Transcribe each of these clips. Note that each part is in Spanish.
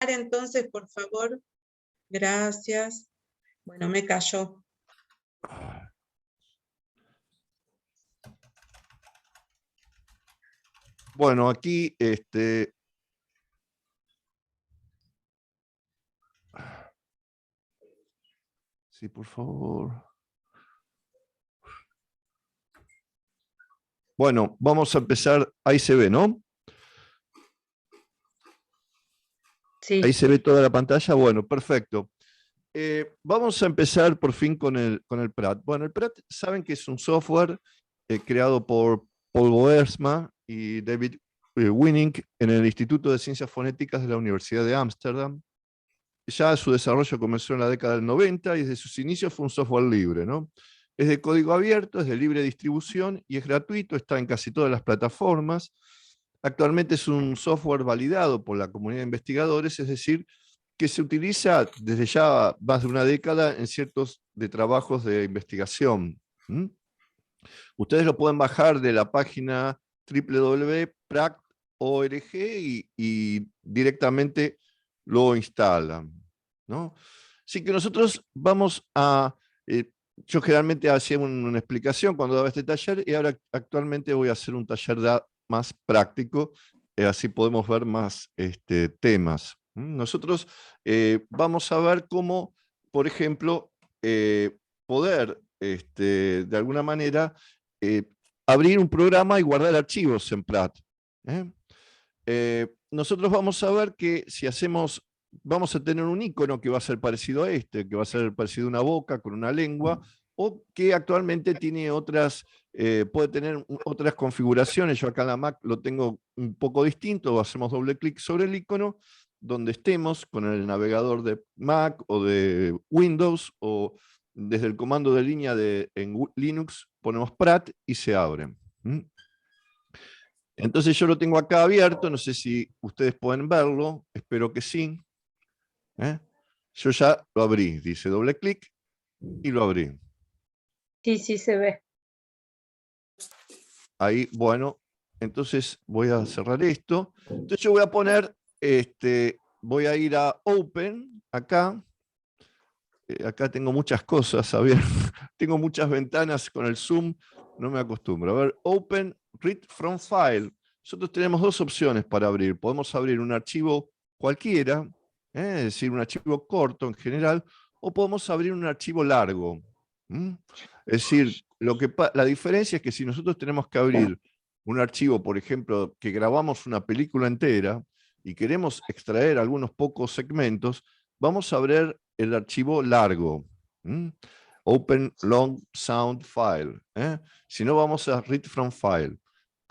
entonces, por favor. Gracias. Bueno, me cayó. Bueno, aquí sí, por favor. Bueno, vamos a empezar. Ahí se ve, ¿no? Sí. Ahí se ve toda la pantalla. Bueno, perfecto. Vamos a empezar por fin con el PRAT. Bueno, el PRAT saben que es un software creado por Paul Boersma y David Winning en el Instituto de Ciencias Fonéticas de la Universidad de Ámsterdam. Ya su desarrollo comenzó en la década del 90 y desde sus inicios fue un software libre, ¿no? Es de código abierto, es de libre distribución y es gratuito, está en casi todas las plataformas. Actualmente es un software validado por la comunidad de investigadores, es decir, que se utiliza desde ya más de una década en ciertos de trabajos de investigación. Ustedes lo pueden bajar de la página www.pract.org y directamente lo instalan, ¿no? Así que nosotros vamos a... yo generalmente hacía una explicación cuando daba este taller y ahora actualmente voy a hacer un taller más práctico, así podemos ver más temas. Nosotros vamos a ver cómo, por ejemplo, poder, de alguna manera, abrir un programa y guardar archivos en Prat. Nosotros vamos a ver que si hacemos, vamos a tener un icono que va a ser parecido a este, que va a ser parecido a una boca con una lengua, o que actualmente tiene otras, puede tener otras configuraciones. Yo acá en la Mac lo tengo un poco distinto, hacemos doble clic sobre el icono, donde estemos con el navegador de Mac o de Windows, o desde el comando de línea en Linux ponemos Prat y se abre. Entonces yo lo tengo acá abierto, no sé si ustedes pueden verlo, espero que sí. Yo ya lo abrí, dice doble clic y lo abrí. Sí, sí se ve. Ahí, bueno, entonces voy a cerrar esto. Entonces yo voy a poner, voy a ir a Open, acá. Acá tengo muchas cosas, a ver, tengo muchas ventanas con el zoom, no me acostumbro. A ver, Open, Read from File. Nosotros tenemos dos opciones para abrir. Podemos abrir un archivo cualquiera, es decir, un archivo corto en general, o podemos abrir un archivo largo. Es decir, la diferencia es que si nosotros tenemos que abrir un archivo, por ejemplo, que grabamos una película entera y queremos extraer algunos pocos segmentos, vamos a abrir el archivo largo. Open Long Sound File. Si no, vamos a Read from File.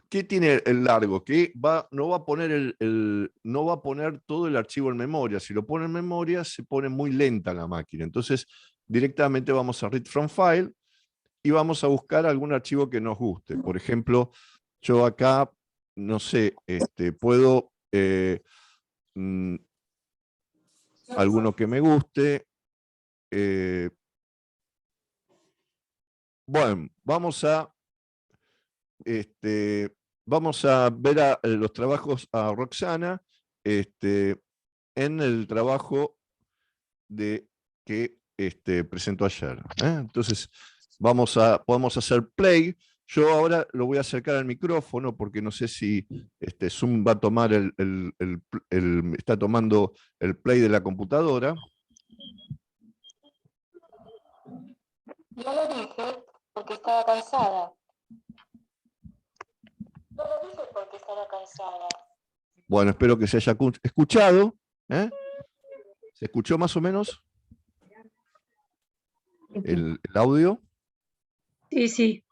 ¿Qué tiene el largo? Que no va a poner todo el archivo en memoria. Si lo pone en memoria, se pone muy lenta la máquina. Entonces, directamente vamos a Read from File y vamos a buscar algún archivo que nos guste. Por ejemplo, yo acá, no sé, puedo... alguno que me guste. Bueno, vamos a ver los trabajos a Roxana en el trabajo que presentó ayer. Entonces, podemos hacer play. Yo ahora lo voy a acercar al micrófono porque no sé si Zoom va a tomar está tomando el play de la computadora. No lo dije porque estaba cansada. No lo dije porque estaba cansada. Bueno, espero que se haya escuchado. ¿Se escuchó más o menos el audio? Sí, sí.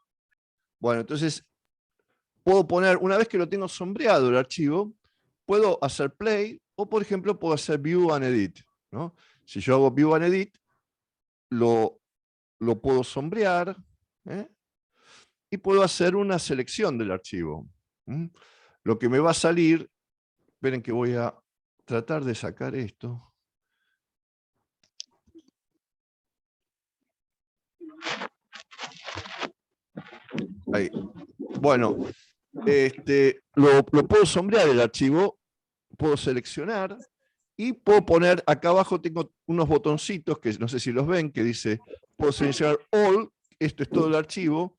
Bueno, entonces puedo poner, una vez que lo tengo sombreado el archivo, puedo hacer play o, por ejemplo, puedo hacer view and edit, ¿no? Si yo hago view and edit, lo puedo sombrear y puedo hacer una selección del archivo. Lo que me va a salir, esperen que voy a tratar de sacar esto. Ahí. Bueno, lo puedo sombrear el archivo, puedo seleccionar y puedo poner, acá abajo tengo unos botoncitos que no sé si los ven, que dice, puedo seleccionar all, esto es todo el archivo,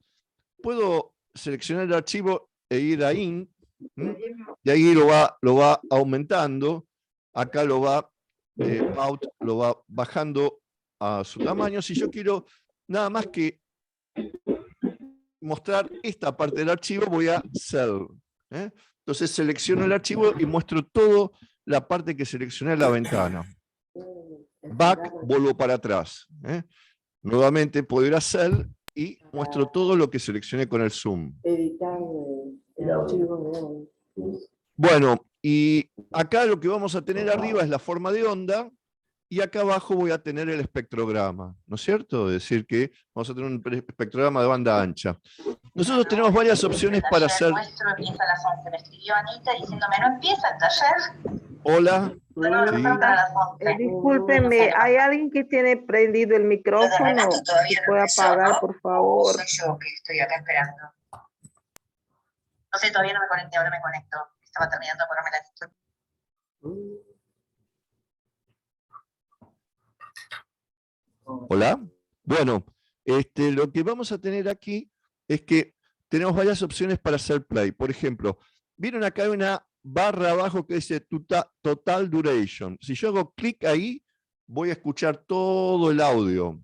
puedo seleccionar el archivo e ir a int, y ahí lo va aumentando, acá lo va out, lo va bajando a su tamaño. Si yo quiero nada más que mostrar esta parte del archivo, voy a cell. Entonces selecciono el archivo y muestro toda la parte que seleccioné en la ventana. Back, vuelvo para atrás. Nuevamente puedo ir a cell y muestro todo lo que seleccioné con el zoom. Bueno, y acá lo que vamos a tener arriba es la forma de onda, y acá abajo voy a tener el espectrograma, ¿no es cierto? Es decir, que vamos a tener un espectrograma de banda ancha. Nosotros tenemos varias opciones para hacer... nuestro empieza a las 11. Me escribió Anita diciéndome, ¿no empieza el taller? Hola. Bueno, Sí. para las 11. Discúlpenme, ¿hay alguien que tiene prendido el micrófono? Renato todavía Si no puede empezó, apagar, ¿no? por favor. Soy yo que estoy acá esperando. No sé, todavía no me conecté, ahora me conecto. Estaba terminando de ponerme la... Hola. Bueno, lo que vamos a tener aquí es que tenemos varias opciones para hacer play. Por ejemplo, vieron acá hay una barra abajo que dice Total Duration. Si yo hago clic ahí, voy a escuchar todo el audio.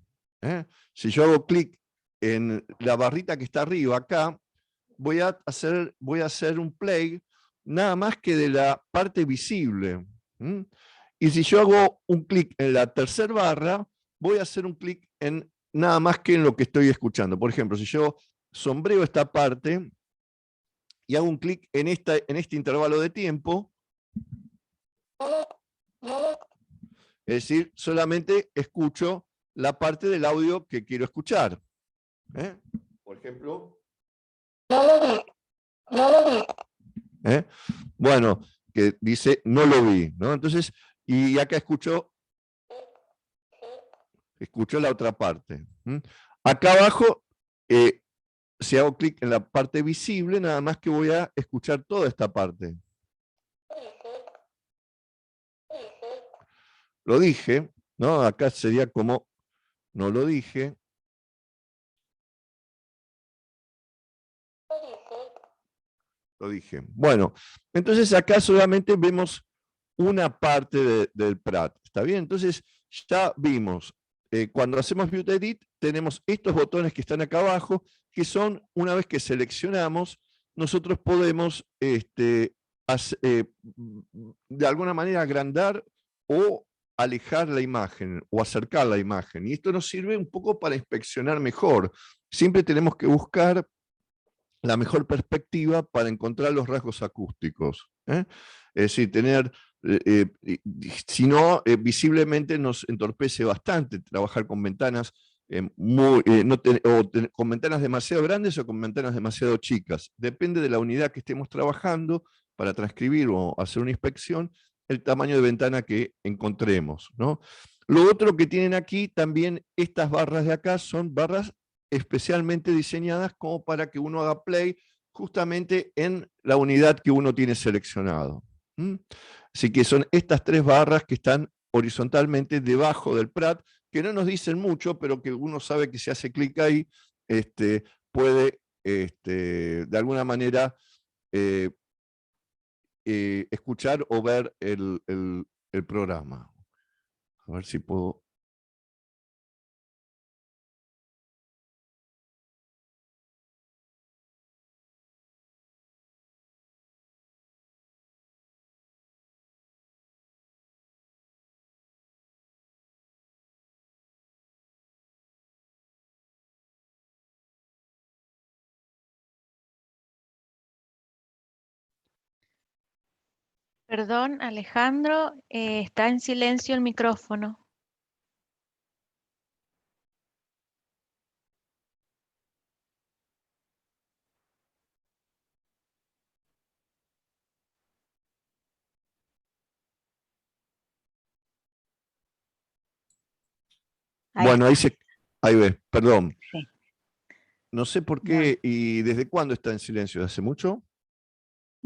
Si yo hago clic en la barrita que está arriba acá, voy a hacer un play nada más que de la parte visible. Y si yo hago un clic en la tercera barra, voy a hacer un clic en nada más que en lo que estoy escuchando. Por ejemplo, si yo sombreo esta parte y hago un clic en este intervalo de tiempo, es decir, solamente escucho la parte del audio que quiero escuchar. Por ejemplo. Bueno, que dice no lo vi, ¿no? Entonces, y acá escucho la otra parte. Acá abajo, si hago clic en la parte visible, nada más que voy a escuchar toda esta parte. Lo dije, ¿no? Acá sería como no lo dije. Lo dije. Bueno, entonces acá solamente vemos una parte del Prat. ¿Está bien? Entonces ya vimos, cuando hacemos View Edit, tenemos estos botones que están acá abajo, que son, una vez que seleccionamos, nosotros podemos de alguna manera agrandar o alejar la imagen o acercar la imagen. Y esto nos sirve un poco para inspeccionar mejor. Siempre tenemos que buscar la mejor perspectiva para encontrar los rasgos acústicos. Es decir, si no, visiblemente nos entorpece bastante trabajar con ventanas con ventanas demasiado grandes o con ventanas demasiado chicas. Depende de la unidad que estemos trabajando para transcribir o hacer una inspección, el tamaño de ventana que encontremos, ¿no? Lo otro que tienen aquí también, estas barras de acá son barras especialmente diseñadas como para que uno haga play justamente en la unidad que uno tiene seleccionado. Así que son estas tres barras que están horizontalmente debajo del Prat, que no nos dicen mucho, pero que uno sabe que si hace clic ahí, puede de alguna manera escuchar o ver el programa. A ver si puedo... Perdón, Alejandro, está en silencio el micrófono. Bueno, ahí ve, perdón. Sí. No sé por qué y desde cuándo está en silencio, ¿hace mucho?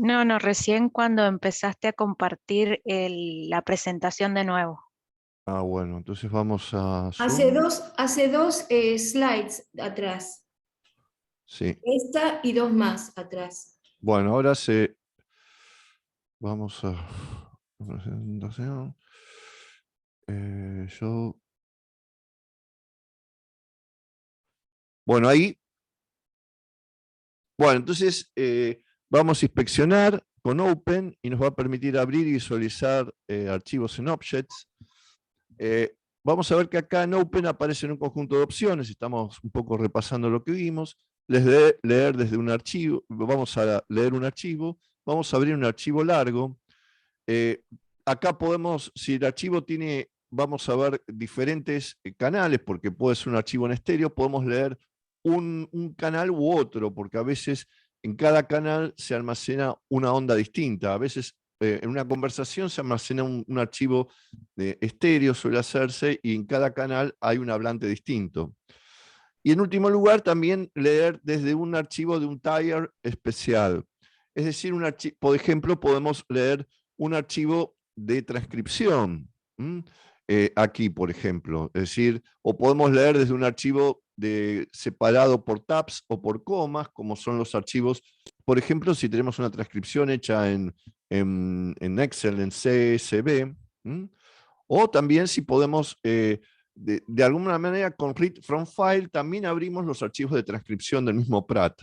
No, no, recién cuando empezaste a compartir la presentación de nuevo. Ah, bueno, entonces vamos a Hace Zoom. dos slides atrás. Sí. Esta y dos más atrás. Bueno, ahora vamos a presentación. Bueno, ahí. Bueno, entonces vamos a inspeccionar con Open y nos va a permitir abrir y visualizar archivos en Objects. Vamos a ver que acá en Open aparecen un conjunto de opciones. Estamos un poco repasando lo que vimos. Les de leer desde un archivo. Vamos a leer un archivo. Vamos a abrir un archivo largo. Acá podemos, si el archivo tiene, vamos a ver diferentes canales, porque puede ser un archivo en estéreo, podemos leer un canal u otro, porque a veces en cada canal se almacena una onda distinta. A veces en una conversación se almacena un archivo de estéreo, suele hacerse, y en cada canal hay un hablante distinto. Y en último lugar, también leer desde un archivo de un tier especial. Es decir, por ejemplo, podemos leer un archivo de transcripción. Aquí, por ejemplo. Es decir, o podemos leer desde un archivo separado por tabs o por comas, como son los archivos. Por ejemplo, si tenemos una transcripción hecha en Excel, en CSV. O también si podemos, de alguna manera, con Read from File, también abrimos los archivos de transcripción del mismo Pratt.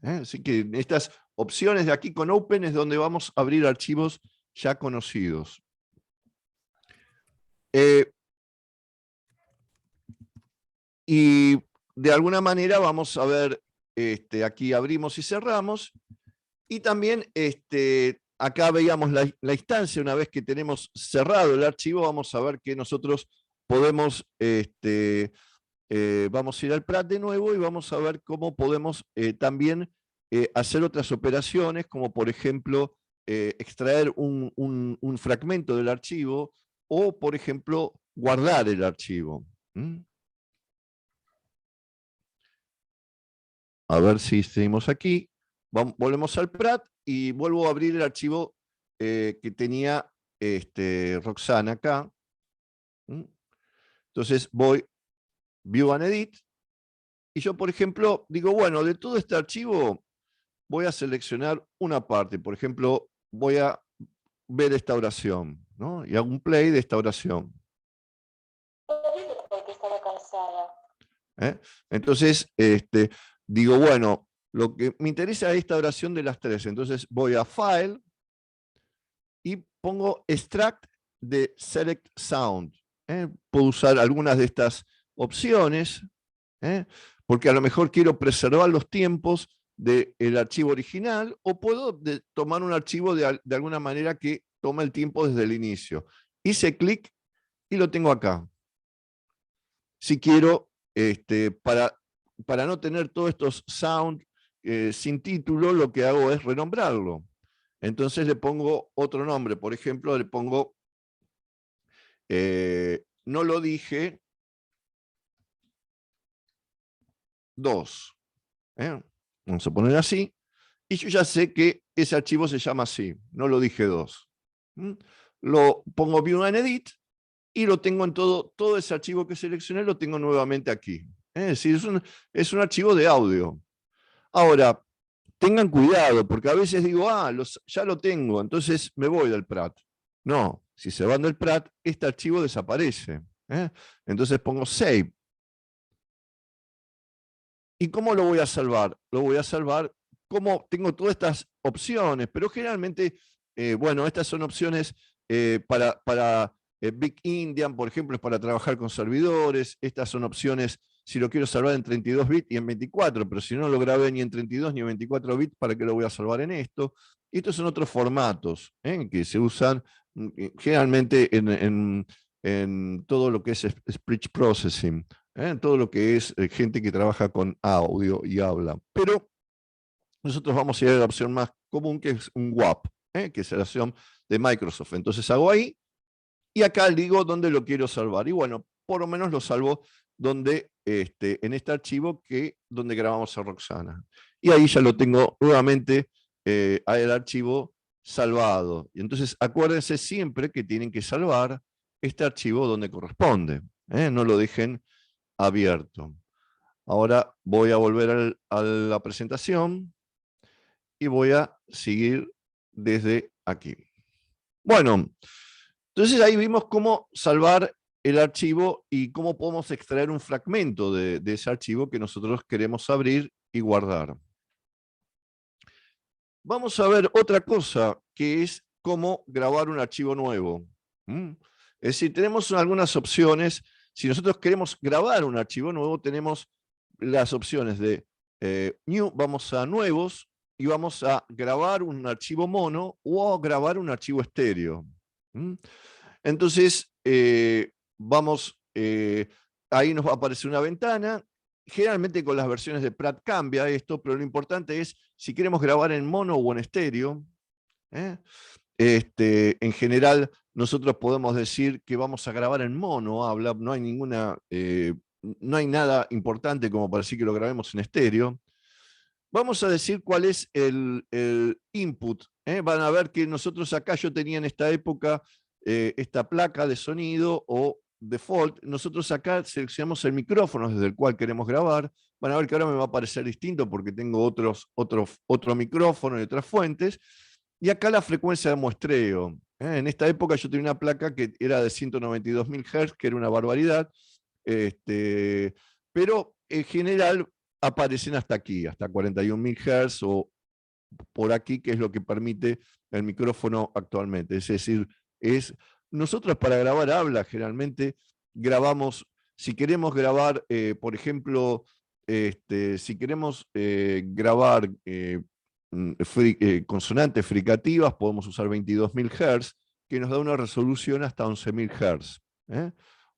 Así que estas opciones de aquí con Open es donde vamos a abrir archivos ya conocidos. Y de alguna manera vamos a ver, aquí abrimos y cerramos. Y también acá veíamos la instancia. Una vez que tenemos cerrado el archivo, vamos a ver que nosotros podemos, vamos a ir al Pratt de nuevo y vamos a ver cómo podemos también hacer otras operaciones, como por ejemplo extraer un fragmento del archivo o, por ejemplo, guardar el archivo. A ver si seguimos aquí. Volvemos al Pratt y vuelvo a abrir el archivo que tenía Roxana acá. Entonces voy, View and Edit, y yo, por ejemplo, digo, bueno, de todo este archivo voy a seleccionar una parte. Por ejemplo, voy a ver esta oración, ¿no? Y hago un play de esta oración. Porque estaba cansada. Entonces, digo, bueno, lo que me interesa es esta oración de las tres. Entonces voy a File y pongo Extract de Select Sound. Puedo usar algunas de estas opciones, porque a lo mejor quiero preservar los tiempos del archivo original, o puedo tomar un archivo de alguna manera que tome el tiempo desde el inicio. Hice clic y lo tengo acá. Si quiero, para no tener todos estos sound sin título, lo que hago es renombrarlo. Entonces le pongo otro nombre. Por ejemplo, le pongo, no lo dije, 2. Vamos a poner así. Y yo ya sé que ese archivo se llama así. No lo dije 2. Lo pongo View and Edit y lo tengo en todo ese archivo que seleccioné, lo tengo nuevamente aquí. Es decir, es un archivo de audio. Ahora, tengan cuidado, porque a veces digo, ya lo tengo, entonces me voy del Pratt. No, si se van del Pratt, este archivo desaparece. Entonces pongo Save. ¿Y cómo lo voy a salvar? Lo voy a salvar como tengo todas estas opciones, pero generalmente, bueno, estas son opciones para Big Indian, por ejemplo, es para trabajar con servidores. Estas son opciones si lo quiero salvar en 32 bits y en 24, pero si no lo grabé ni en 32 ni en 24 bits, ¿para qué lo voy a salvar en esto? Y estos son otros formatos que se usan generalmente en todo lo que es speech processing, en todo lo que es gente que trabaja con audio y habla. Pero nosotros vamos a ir a la opción más común, que es un WAP, que es la opción de Microsoft. Entonces hago ahí, y acá digo dónde lo quiero salvar. Y bueno, por lo menos lo salvo donde, en este archivo donde grabamos a Roxana. Y ahí ya lo tengo nuevamente el archivo salvado. Y entonces acuérdense siempre que tienen que salvar este archivo donde corresponde. No lo dejen abierto. Ahora voy a volver a la presentación y voy a seguir desde aquí. Bueno, entonces ahí vimos cómo salvar el archivo y cómo podemos extraer un fragmento de ese archivo que nosotros queremos abrir y guardar. Vamos a ver otra cosa, que es cómo grabar un archivo nuevo. Es decir, tenemos algunas opciones. Si nosotros queremos grabar un archivo nuevo, tenemos las opciones de New, vamos a Nuevos, y vamos a grabar un archivo mono o a grabar un archivo estéreo. Entonces, ahí nos va a aparecer una ventana. Generalmente con las versiones de Pratt cambia esto, pero lo importante es si queremos grabar en mono o en estéreo. En general, nosotros podemos decir que vamos a grabar en mono, no hay nada importante como para decir que lo grabemos en estéreo. Vamos a decir cuál es el input. Van a ver que nosotros acá, yo tenía en esta época esta placa de sonido o default. Nosotros acá seleccionamos el micrófono desde el cual queremos grabar. Van a ver que ahora me va a aparecer distinto porque tengo otro micrófono y otras fuentes. Y acá la frecuencia de muestreo. En esta época yo tenía una placa que era de 192.000 Hz, que era una barbaridad. Pero en general aparecen hasta aquí, hasta 41.000 Hz o por aquí, que es lo que permite el micrófono actualmente. Es decir, nosotros para grabar habla generalmente grabamos, si queremos grabar, por ejemplo, si queremos grabar consonantes fricativas, podemos usar 22.000 Hz, que nos da una resolución hasta 11.000 Hz.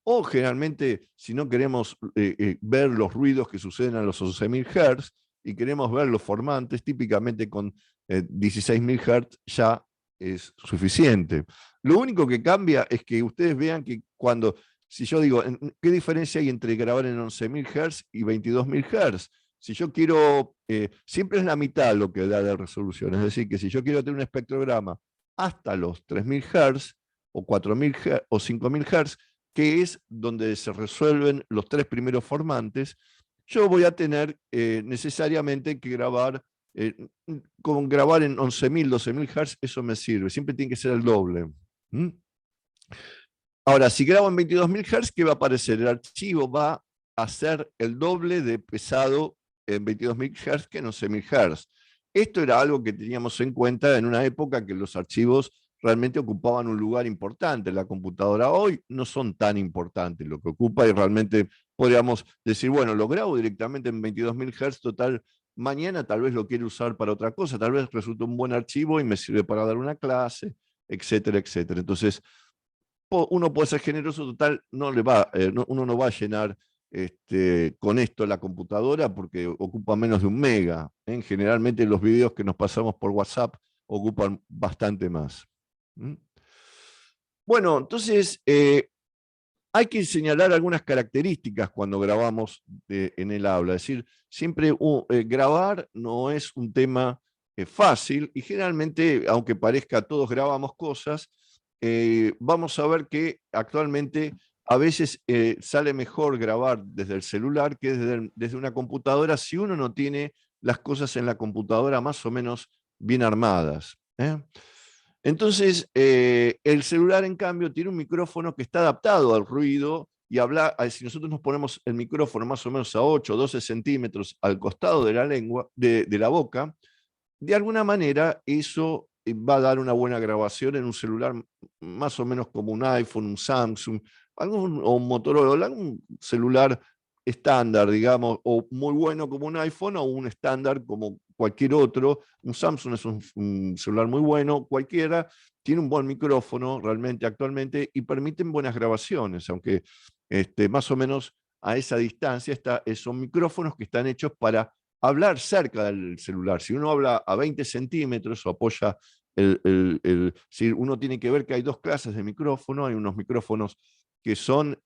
O generalmente, si no queremos ver los ruidos que suceden a los 11.000 Hz y queremos ver los formantes, típicamente con 16.000 Hz ya es suficiente. Lo único que cambia es que ustedes vean que si yo digo, ¿qué diferencia hay entre grabar en 11.000 Hz y 22.000 Hz? Si yo quiero, siempre es la mitad lo que da de resolución, es decir, que si yo quiero tener un espectrograma hasta los 3.000 Hz o 4.000 Hz o 5.000 Hz, que es donde se resuelven los tres primeros formantes, yo voy a tener necesariamente que grabar, con grabar en 11.000, 12.000 Hz, eso me sirve, siempre tiene que ser el doble. Ahora, si grabo en 22.000 Hz, ¿qué va a aparecer? El archivo va a ser el doble de pesado en 22.000 Hz que en 11.000 Hz. Esto era algo que teníamos en cuenta en una época que los archivos realmente ocupaban un lugar importante en la computadora. Hoy no son tan importantes lo que ocupa y realmente podríamos decir, bueno, lo grabo directamente en 22.000 Hz, total, mañana tal vez lo quiero usar para otra cosa, tal vez resulta un buen archivo y me sirve para dar una clase, etcétera, etcétera. Entonces, uno puede ser generoso, total, uno no va a llenar con esto la computadora porque ocupa menos de 1 mega. Generalmente los videos que nos pasamos por WhatsApp ocupan bastante más. Bueno, entonces hay que señalar algunas características cuando grabamos en el aula. Es decir, siempre grabar no es un tema fácil y generalmente, aunque parezca todos grabamos cosas, vamos a ver que actualmente a veces sale mejor grabar desde el celular que desde una computadora si uno no tiene las cosas en la computadora más o menos bien armadas. Entonces, el celular, en cambio, tiene un micrófono que está adaptado al ruido y si nosotros nos ponemos el micrófono más o menos a 8 o 12 centímetros al costado de la lengua, de la boca, de alguna manera eso va a dar una buena grabación en un celular más o menos como un iPhone, un Samsung, o un Motorola, algún celular estándar, digamos, o muy bueno como un iPhone o un estándar como cualquier otro. Un Samsung es un celular muy bueno, cualquiera, tiene un buen micrófono realmente actualmente y permiten buenas grabaciones, aunque más o menos a esa distancia son micrófonos que están hechos para hablar cerca del celular. Si uno habla a 20 centímetros o apoya si uno tiene que ver que hay dos clases de micrófono, hay unos micrófonos que son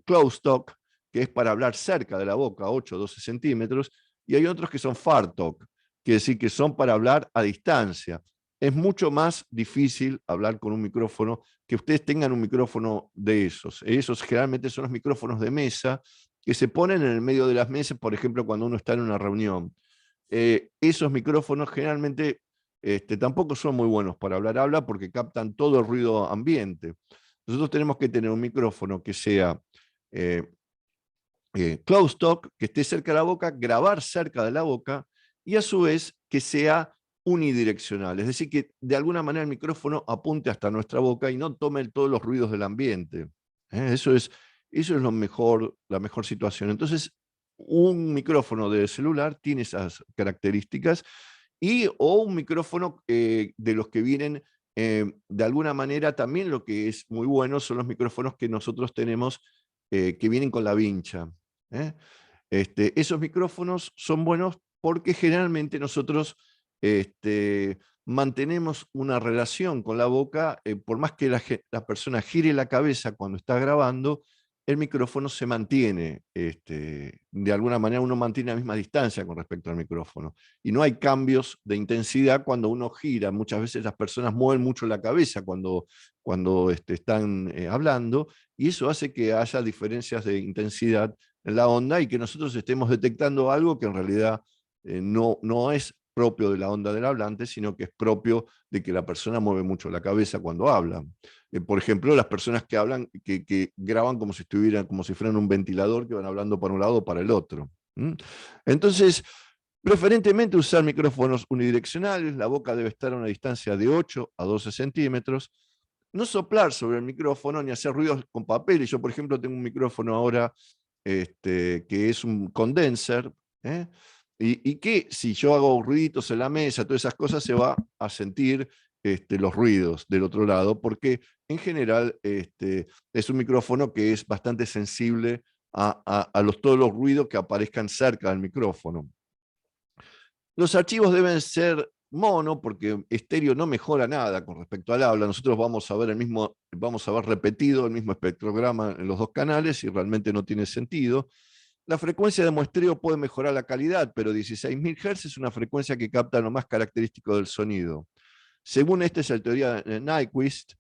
close talk, que es para hablar cerca de la boca, 8 o 12 centímetros, y hay otros que son far talk, quiere decir que son para hablar a distancia. Es mucho más difícil hablar con un micrófono, que ustedes tengan un micrófono de esos. Esos generalmente son los micrófonos de mesa que se ponen en el medio de las mesas, por ejemplo, cuando uno está en una reunión. Esos micrófonos generalmente tampoco son muy buenos para hablar porque captan todo el ruido ambiente. Nosotros tenemos que tener un micrófono que sea closed talk, que esté cerca de la boca, grabar cerca de la boca, y a su vez que sea unidireccional, es decir, que de alguna manera el micrófono apunte hasta nuestra boca y no tome todos los ruidos del ambiente. Eso es la mejor situación. Entonces, un micrófono de celular tiene esas características, o un micrófono de los que vienen, de alguna manera, también lo que es muy bueno son los micrófonos que nosotros tenemos que vienen con la vincha. Esos micrófonos son buenos porque generalmente nosotros mantenemos una relación con la boca, por más que la persona gire la cabeza cuando está grabando, el micrófono se mantiene, de alguna manera uno mantiene la misma distancia con respecto al micrófono, y no hay cambios de intensidad cuando uno gira. Muchas veces las personas mueven mucho la cabeza cuando están hablando, y eso hace que haya diferencias de intensidad en la onda y que nosotros estemos detectando algo que en realidad no es propio de la onda del hablante, sino que es propio de que la persona mueve mucho la cabeza cuando habla. Por ejemplo, las personas que hablan, que graban como si fueran un ventilador, que van hablando para un lado o para el otro. Entonces, preferentemente usar micrófonos unidireccionales, la boca debe estar a una distancia de 8 a 12 centímetros, no soplar sobre el micrófono ni hacer ruidos con papeles. Yo, por ejemplo, tengo un micrófono ahora que es un condenser, y que si yo hago ruiditos en la mesa, todas esas cosas, se va a sentir los ruidos del otro lado, porque en general es un micrófono que es bastante sensible a todos los ruidos que aparezcan cerca del micrófono. Los archivos deben ser mono, porque estéreo no mejora nada con respecto al habla. Nosotros vamos a ver repetido el mismo espectrograma en los dos canales y realmente no tiene sentido. La frecuencia de muestreo puede mejorar la calidad, pero 16.000 Hz es una frecuencia que capta lo más característico del sonido. Según esta es la teoría de Nyquist,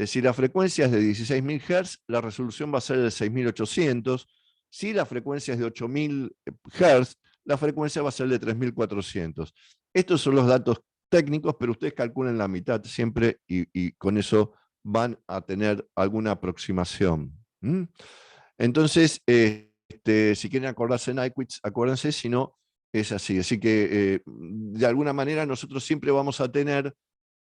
si la frecuencia es de 16.000 Hz, la resolución va a ser de 6.800. Si la frecuencia es de 8.000 Hz, la frecuencia va a ser de 3.400. Estos son los datos técnicos, pero ustedes calculen la mitad siempre y con eso van a tener alguna aproximación. Entonces, si quieren acordarse de Nyquist, acuérdense, si no, es así. Así que, de alguna manera, nosotros siempre vamos a tener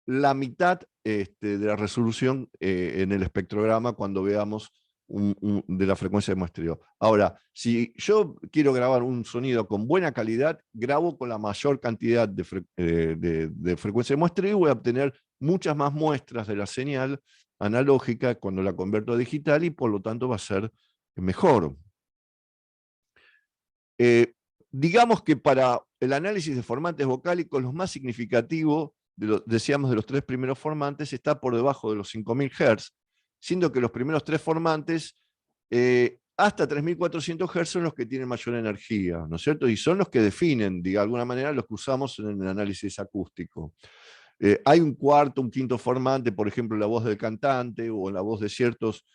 la mitad de la resolución en el espectrograma cuando veamos de la frecuencia de muestreo. Ahora, si yo quiero grabar un sonido con buena calidad, grabo con la mayor cantidad de frecuencia de muestreo y voy a obtener muchas más muestras de la señal analógica cuando la convierto a digital, y por lo tanto va a ser mejor. Digamos que para el análisis de formantes vocálicos, lo más significativo, decíamos, de los tres primeros formantes, está por debajo de los 5.000 Hz, siendo que los primeros tres formantes, hasta 3.400 Hz, son los que tienen mayor energía, ¿no es cierto? Y son los que definen, de alguna manera, los que usamos en el análisis acústico. Hay un cuarto, un quinto formante, por ejemplo, la voz del cantante o la voz de ciertos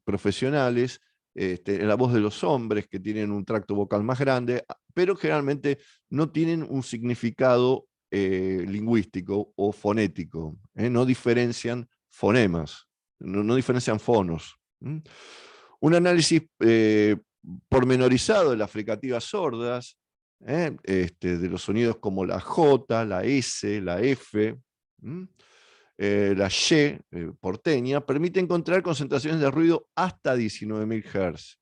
profesionales, en la voz de los hombres, que tienen un tracto vocal más grande, pero generalmente no tienen un significado lingüístico o fonético, no diferencian fonemas, no diferencian fonos. Un análisis pormenorizado de las fricativas sordas, de los sonidos como la J, la S, la F, la Y porteña, permite encontrar concentraciones de ruido hasta 19.000 Hz.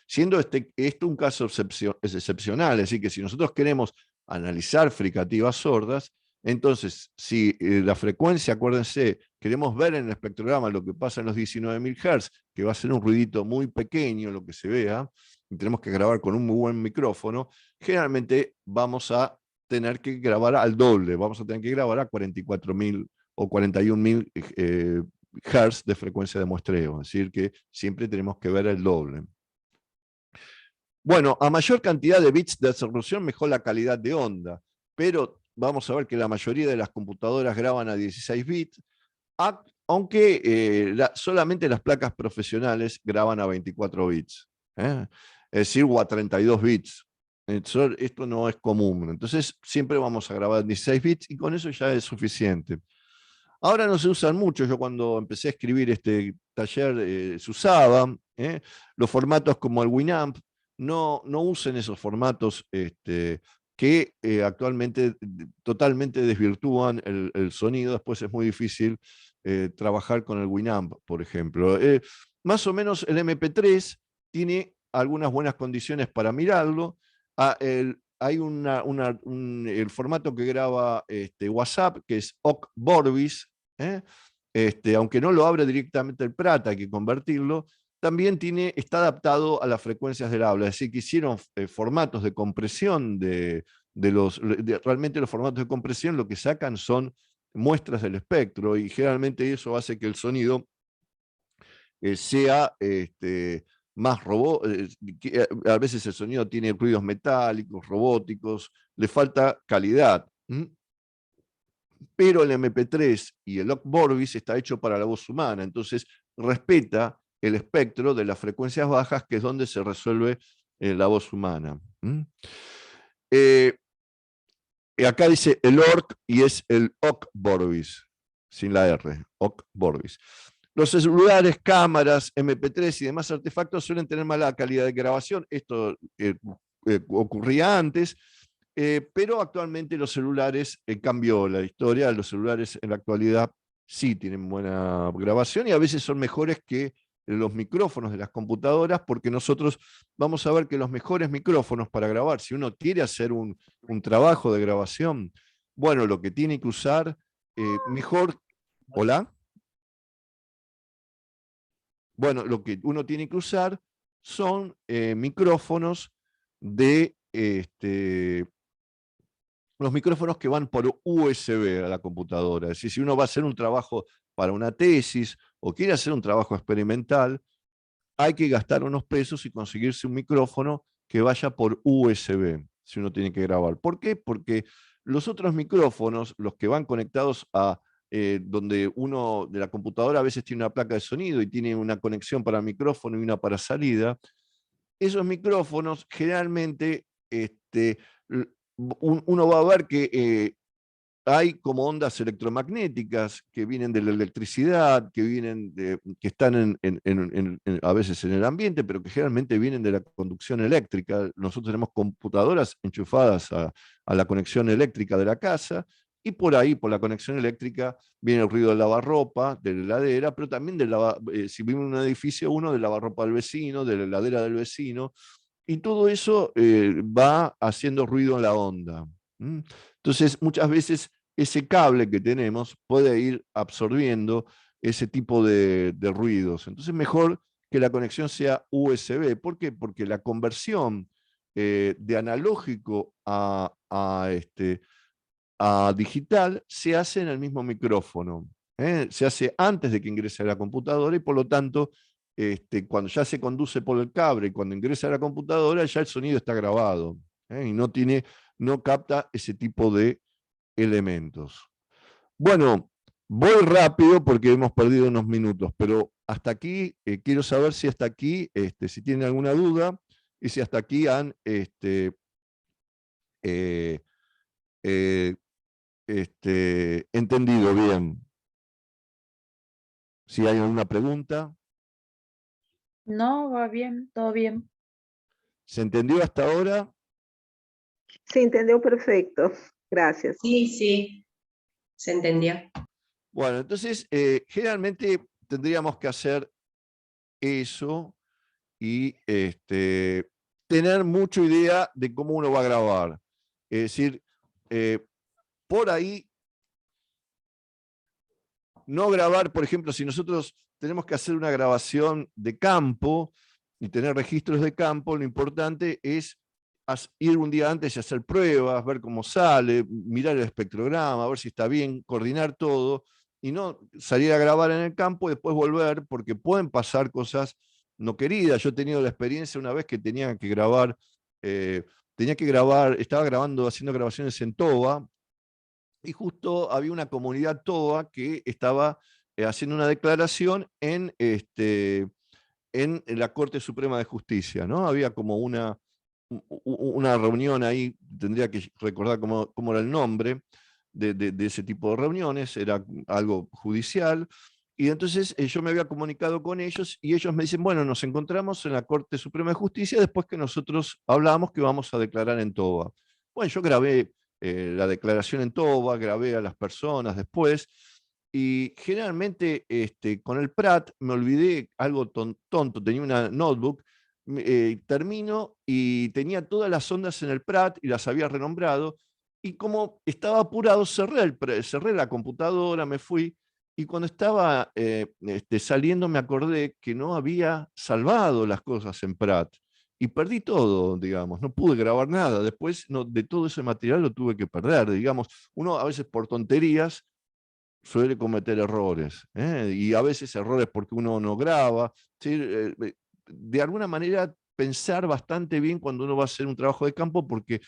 Siendo esto un caso excepcional, es decir, que si nosotros queremos analizar fricativas sordas, entonces, si la frecuencia, acuérdense, queremos ver en el espectrograma lo que pasa en los 19.000 Hz, que va a ser un ruidito muy pequeño lo que se vea, y tenemos que grabar con un muy buen micrófono, generalmente vamos a tener que grabar al doble, vamos a tener que grabar a 44.000 o 41.000 Hz de frecuencia de muestreo, es decir, que siempre tenemos que ver el doble. Bueno, a mayor cantidad de bits de resolución, mejor la calidad de onda. pero vamos a ver que la mayoría de las computadoras graban a 16 bits, aunque solamente las placas profesionales graban a 24 bits, es decir, o a 32 bits. Esto no es común, entonces siempre vamos a grabar en 16 bits y con eso ya es suficiente. Ahora no se usan mucho, yo cuando empecé a escribir este taller se usaba, los formatos como el Winamp, no usen esos formatos que actualmente totalmente desvirtúan el sonido, después es muy difícil trabajar con el Winamp, por ejemplo. Más o menos el MP3 tiene algunas buenas condiciones para mirarlo. Hay el formato que graba WhatsApp, que es OCK Vorbis, aunque no lo abre directamente el Prata, hay que convertirlo, también está adaptado a las frecuencias del habla, es decir, que hicieron formatos de compresión realmente los formatos de compresión lo que sacan son muestras del espectro y generalmente eso hace que el sonido sea más a veces el sonido tiene ruidos metálicos, robóticos, le falta calidad. Pero el MP3 y el OCK Vorbis está hecho para la voz humana, entonces respeta el espectro de las frecuencias bajas, que es donde se resuelve la voz humana. Acá dice el ORC y es el OCK Vorbis, sin la R, OCK Vorbis. Los celulares, cámaras, MP3 y demás artefactos suelen tener mala calidad de grabación. Esto ocurría antes, pero actualmente los celulares cambió la historia. Los celulares en la actualidad sí tienen buena grabación y a veces son mejores que los micrófonos de las computadoras, porque nosotros vamos a ver que los mejores micrófonos para grabar, si uno quiere hacer un trabajo de grabación, bueno, lo que tiene que usar mejor... ¿Hola? Bueno, lo que uno tiene que usar son micrófonos los micrófonos que van por USB a la computadora. Es decir, si uno va a hacer un trabajo para una tesis o quiere hacer un trabajo experimental, hay que gastar unos pesos y conseguirse un micrófono que vaya por USB, si uno tiene que grabar. ¿Por qué? Porque los otros micrófonos, los que van conectados a donde uno de la computadora a veces tiene una placa de sonido y tiene una conexión para micrófono y una para salida, esos micrófonos generalmente uno va a ver que hay como ondas electromagnéticas que vienen de la electricidad, que están a veces en el ambiente, pero que generalmente vienen de la conducción eléctrica. Nosotros tenemos computadoras enchufadas a la conexión eléctrica de la casa, y por ahí, por la conexión eléctrica, viene el ruido del lavarropa, de la heladera, pero también si vive en un edificio uno, del lavarropa del vecino, de la heladera del vecino, y todo eso va haciendo ruido en la onda. Entonces, muchas veces ese cable que tenemos puede ir absorbiendo ese tipo de ruidos. Entonces, mejor que la conexión sea USB. ¿Por qué? Porque la conversión de analógico a digital se hace en el mismo micrófono. Se hace antes de que ingrese a la computadora y por lo tanto, cuando ya se conduce por el cable y cuando ingresa a la computadora, ya el sonido está grabado y no capta ese tipo de elementos. Bueno, voy rápido porque hemos perdido unos minutos, pero hasta aquí, quiero saber si hasta aquí, si tienen alguna duda y si hasta aquí han entendido bien. Si hay alguna pregunta. No, va bien, todo bien. ¿Se entendió hasta ahora? Se entendió perfecto. Gracias. Sí, sí, se entendió. Bueno, entonces, generalmente tendríamos que hacer eso y tener mucha idea de cómo uno va a grabar. Es decir, por ahí, no grabar, por ejemplo, si nosotros tenemos que hacer una grabación de campo y tener registros de campo, lo importante es ir un día antes y hacer pruebas, ver cómo sale, mirar el espectrograma, ver si está bien, coordinar todo, y no salir a grabar en el campo y después volver, porque pueden pasar cosas no queridas. Yo he tenido la experiencia una vez que tenía que grabar tenía que grabar, estaba haciendo grabaciones en Toba, y justo había una comunidad Toba que estaba haciendo una declaración en la Corte Suprema de Justicia, ¿no? Había como una reunión ahí, tendría que recordar cómo era el nombre de ese tipo de reuniones, era algo judicial, y entonces yo me había comunicado con ellos y ellos me dicen, bueno, nos encontramos en la Corte Suprema de Justicia después que nosotros hablamos que vamos a declarar en Toba. Bueno, yo grabé la declaración en Toba, grabé a las personas después, y generalmente con el Prat me olvidé algo tonto, tenía una notebook, termino y tenía todas las ondas en el Prat y las había renombrado, y como estaba apurado cerré la computadora, me fui, y cuando estaba saliendo me acordé que no había salvado las cosas en Prat. Y perdí todo, digamos, no pude grabar nada. Después de todo ese material lo tuve que perder, digamos. Uno a veces por tonterías suele cometer errores, y a veces errores porque uno no graba. ¿Sí? De alguna manera pensar bastante bien cuando uno va a hacer un trabajo de campo, porque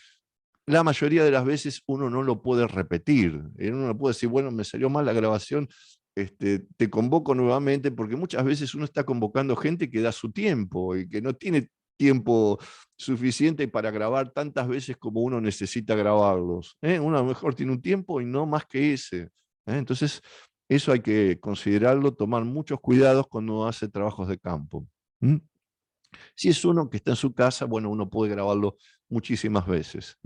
la mayoría de las veces uno no lo puede repetir. Uno no puede decir, bueno, me salió mal la grabación, te convoco nuevamente, porque muchas veces uno está convocando gente que da su tiempo y que no tiene tiempo suficiente para grabar tantas veces como uno necesita grabarlos. Uno a lo mejor tiene un tiempo y no más que ese. Entonces, eso hay que considerarlo, tomar muchos cuidados cuando hace trabajos de campo. Si es uno que está en su casa, bueno, uno puede grabarlo muchísimas veces.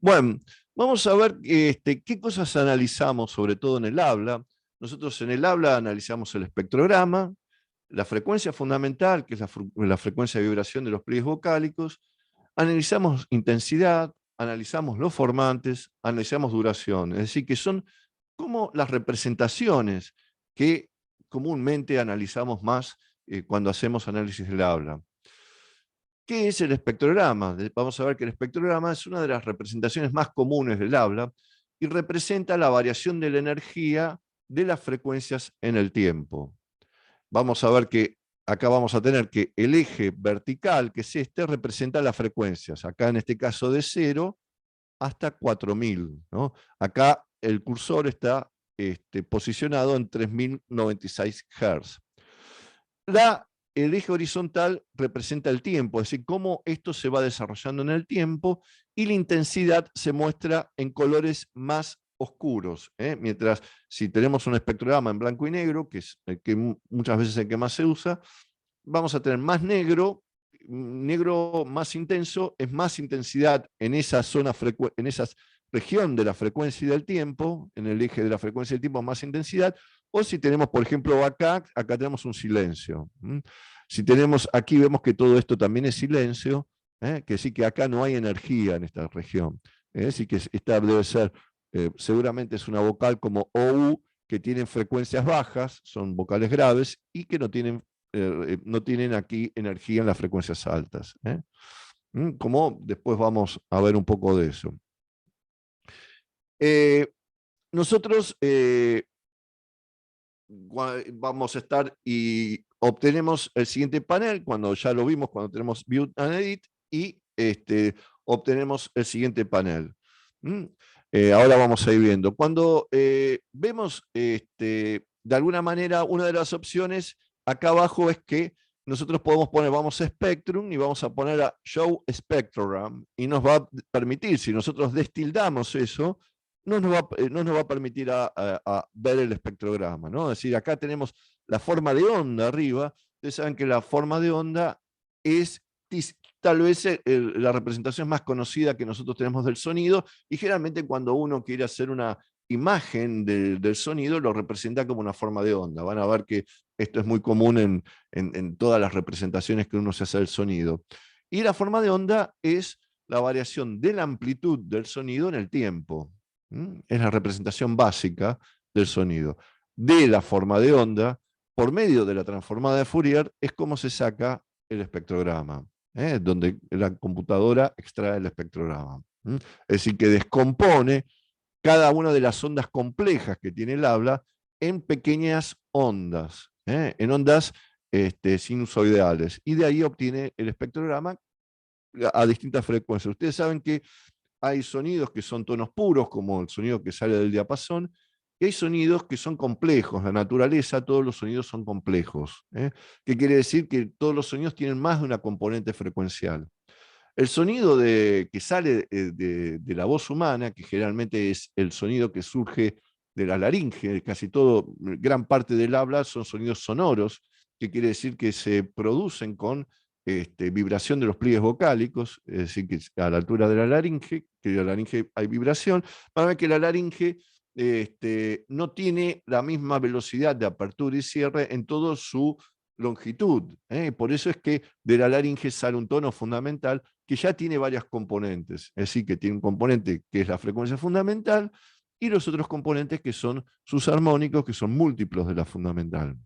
Bueno, vamos a ver qué cosas analizamos, sobre todo en el habla. Nosotros en el habla analizamos el espectrograma, la frecuencia fundamental, que es la frecuencia de vibración de los pliegues vocálicos, analizamos intensidad, analizamos los formantes, analizamos duración. Es decir, que son como las representaciones que comúnmente analizamos más cuando hacemos análisis del habla. ¿Qué es el espectrograma? Vamos a ver que el espectrograma es una de las representaciones más comunes del habla y representa la variación de la energía de las frecuencias en el tiempo. Vamos a ver que acá vamos a tener que el eje vertical, que es representa las frecuencias. Acá en este caso de 0 hasta 4000, ¿no? Acá el cursor está posicionado en 3096 Hz. El eje horizontal representa el tiempo, es decir, cómo esto se va desarrollando en el tiempo, y la intensidad se muestra en colores más oscuros. Mientras si tenemos un espectrograma en blanco y negro, que es el que muchas veces es el que más se usa, vamos a tener más negro más intenso, es más intensidad en esa zona, en esa región de la frecuencia y del tiempo, en el eje de la frecuencia y del tiempo más intensidad, o si tenemos, por ejemplo, acá tenemos un silencio. Si tenemos aquí, vemos que todo esto también es silencio, que sí que acá no hay energía en esta región. Así que esta debe ser, seguramente es una vocal como OU, que tienen frecuencias bajas, son vocales graves, y que no tienen aquí energía en las frecuencias altas. Como después vamos a ver un poco de eso. Nosotros vamos a estar y obtenemos el siguiente panel, cuando ya lo vimos, cuando tenemos View and Edit, y obtenemos el siguiente panel. Ahora vamos a ir viendo. Cuando vemos, de alguna manera, una de las opciones acá abajo es que nosotros podemos poner, vamos a Spectrum y vamos a poner a Show Spectrogram, y nos va a permitir, si nosotros destildamos eso, no nos va a permitir a ver el espectrograma, ¿no? Es decir, acá tenemos la forma de onda arriba. Ustedes saben que la forma de onda es tal vez la representación más conocida que nosotros tenemos del sonido, y generalmente cuando uno quiere hacer una imagen del sonido lo representa como una forma de onda. Van a ver que esto es muy común en todas las representaciones que uno se hace del sonido. Y la forma de onda es la variación de la amplitud del sonido en el tiempo. Es la representación básica del sonido. De la forma de onda, por medio de la transformada de Fourier, es como se saca el espectrograma, donde la computadora extrae el espectrograma. Es decir, que descompone cada una de las ondas complejas que tiene el habla en pequeñas ondas, en ondas sinusoidales, y de ahí obtiene el espectrograma, a distintas frecuencias. Ustedes saben que hay sonidos que son tonos puros, como el sonido que sale del diapasón, y hay sonidos que son complejos. La naturaleza, todos los sonidos son complejos. ¿Qué quiere decir? Que todos los sonidos tienen más de una componente frecuencial. El sonido que sale de la voz humana, que generalmente es el sonido que surge de la laringe, casi todo, gran parte del habla son sonidos sonoros, que quiere decir que se producen con vibración de los pliegues vocálicos, es decir, que a la altura de la laringe, que en la laringe hay vibración, para ver que la laringe no tiene la misma velocidad de apertura y cierre en toda su longitud. Por eso es que de la laringe sale un tono fundamental que ya tiene varias componentes, es decir, que tiene un componente que es la frecuencia fundamental y los otros componentes que son sus armónicos, que son múltiplos de la fundamental.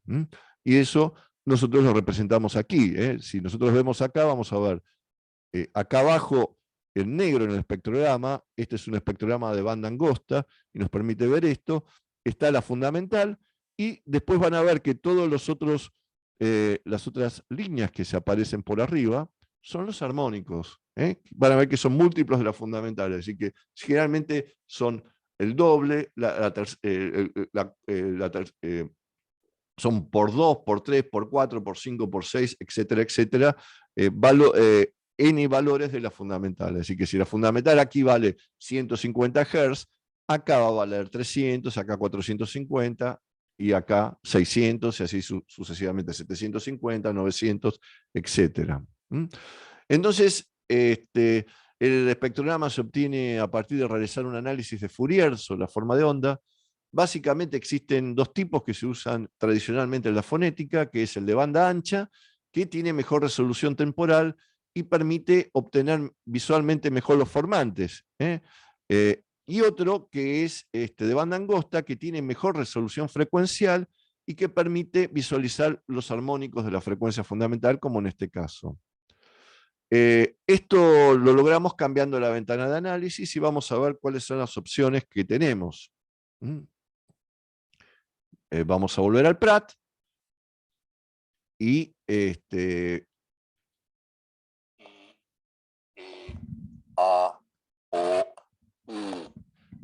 Y eso nosotros lo representamos aquí. Si nosotros vemos acá, vamos a ver acá abajo en negro en el espectrograma, este es un espectrograma de banda angosta y nos permite ver esto, está la fundamental y después van a ver que todos los otros, las otras líneas que se aparecen por arriba son los armónicos. Van a ver que son múltiplos de la fundamental, es decir, que generalmente son el doble, son por 2, por 3, por 4, por 5, por 6, etcétera, etcétera, n valores de la fundamental. Así que si la fundamental aquí vale 150 Hz, acá va a valer 300, acá 450, y acá 600, y así sucesivamente 750, 900, etcétera. Entonces, el espectrograma se obtiene a partir de realizar un análisis de Fourier sobre la forma de onda. Básicamente existen dos tipos que se usan tradicionalmente en la fonética, que es el de banda ancha, que tiene mejor resolución temporal y permite obtener visualmente mejor los formantes. Y otro que es de banda angosta, que tiene mejor resolución frecuencial y que permite visualizar los armónicos de la frecuencia fundamental, como en este caso. Esto lo logramos cambiando la ventana de análisis y vamos a ver cuáles son las opciones que tenemos. Vamos a volver al Prat y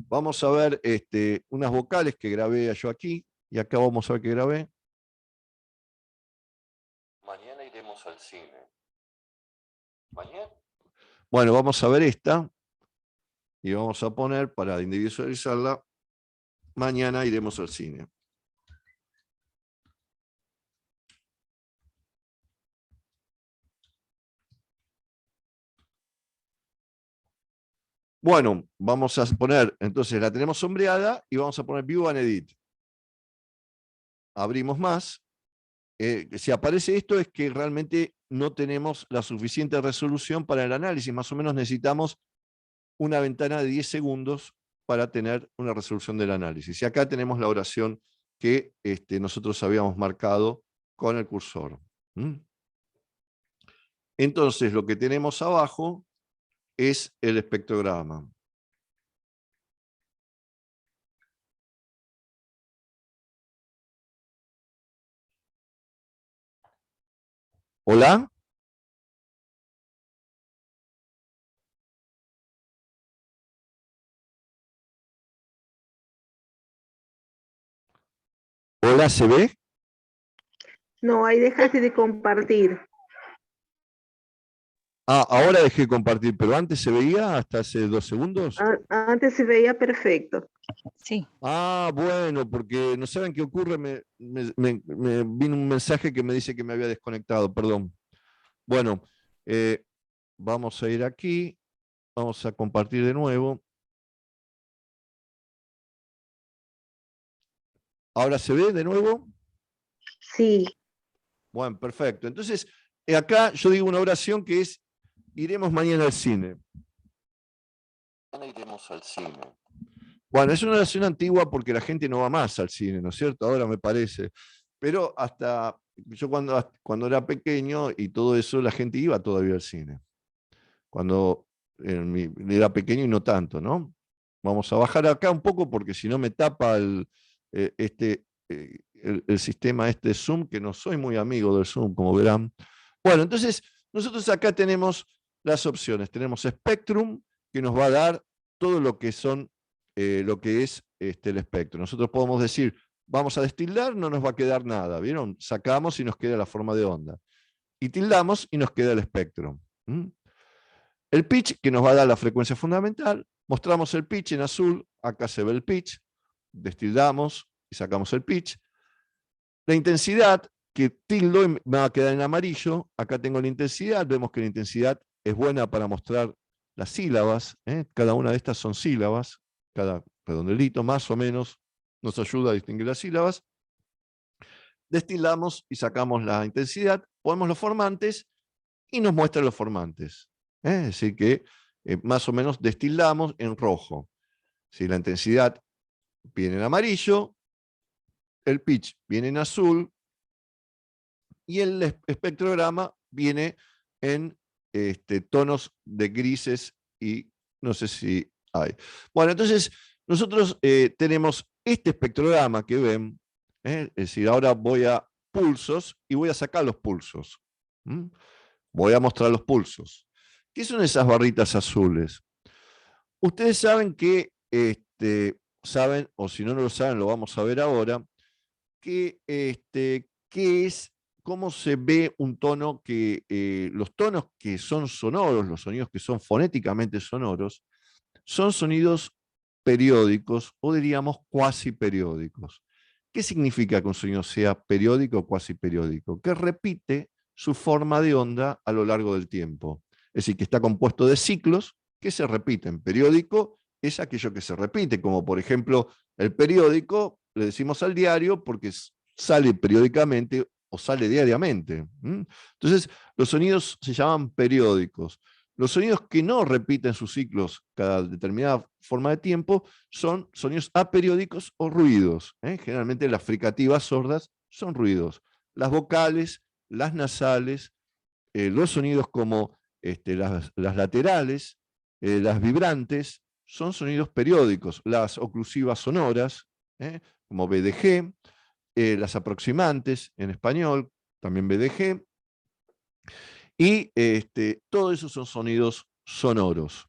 vamos a ver unas vocales que grabé yo aquí, y acá vamos a ver que grabé. Mañana iremos al cine. ¿Mañana? Bueno, vamos a ver esta, y vamos a poner, para individualizarla, mañana iremos al cine. Bueno, vamos a poner, entonces la tenemos sombreada y vamos a poner View and Edit. Abrimos más. Si aparece esto es que realmente no tenemos la suficiente resolución para el análisis. Más o menos necesitamos una ventana de 10 segundos para tener una resolución del análisis. Y acá tenemos la oración que nosotros habíamos marcado con el cursor. Entonces, lo que tenemos abajo es el espectrograma. ¿Hola? ¿Hola, se ve? No, ahí dejaste de compartir. Ah, ahora dejé de compartir, pero antes se veía hasta hace 2 segundos. Antes se veía perfecto. Sí. Ah, bueno, porque no saben qué ocurre, me vino un mensaje que me dice que me había desconectado, perdón. Bueno, vamos a ir aquí, vamos a compartir de nuevo. ¿Ahora se ve de nuevo? Sí. Bueno, perfecto. Entonces, acá yo digo una oración que es: iremos mañana al cine. Mañana iremos al cine. Bueno, es una oración antigua porque la gente no va más al cine, ¿no es cierto? Ahora me parece. Pero hasta yo cuando era pequeño y todo eso, la gente iba todavía al cine. Cuando era pequeño y no tanto, ¿no? Vamos a bajar acá un poco porque si no me tapa el sistema Zoom, que no soy muy amigo del Zoom, como verán. Bueno, entonces nosotros acá tenemos las opciones. Tenemos Spectrum, que nos va a dar todo lo que son, lo que es el espectro. Nosotros podemos decir, vamos a destilar, no nos va a quedar nada, ¿vieron? Sacamos y nos queda la forma de onda. Y tildamos y nos queda el espectro. El pitch, que nos va a dar la frecuencia fundamental. Mostramos el pitch en azul, acá se ve el pitch, destildamos y sacamos el pitch. La intensidad, que tildo y me va a quedar en amarillo, acá tengo la intensidad, vemos que la intensidad es buena para mostrar las sílabas, cada una de estas son sílabas, cada redondelito más o menos nos ayuda a distinguir las sílabas. Destilamos y sacamos la intensidad, ponemos los formantes y nos muestra los formantes. Es decir que más o menos destilamos en rojo. Si la intensidad viene en amarillo, el pitch viene en azul y el espectrograma viene en tonos de grises y no sé si hay. Bueno, entonces nosotros tenemos este espectrograma que ven, es decir, ahora voy a pulsos y voy a sacar los pulsos. Voy a mostrar los pulsos. ¿Qué son esas barritas azules? Ustedes saben que, saben, o si no lo saben, lo vamos a ver ahora, que, qué es, cómo se ve un tono que, los tonos que son sonoros, los sonidos que son fonéticamente sonoros, son sonidos periódicos o diríamos cuasi periódicos. ¿Qué significa que un sonido sea periódico o cuasi periódico? Que repite su forma de onda a lo largo del tiempo. Es decir, que está compuesto de ciclos que se repiten. Periódico es aquello que se repite, como por ejemplo el periódico, le decimos al diario porque sale periódicamente o sale diariamente. Entonces, los sonidos se llaman periódicos. Los sonidos que no repiten sus ciclos cada determinada forma de tiempo son sonidos aperiódicos o ruidos. Generalmente las fricativas sordas son ruidos. Las vocales, las nasales, los sonidos como las laterales, las vibrantes, son sonidos periódicos. Las oclusivas sonoras, como BDG, las aproximantes en español, también BDG, y todo eso son sonidos sonoros.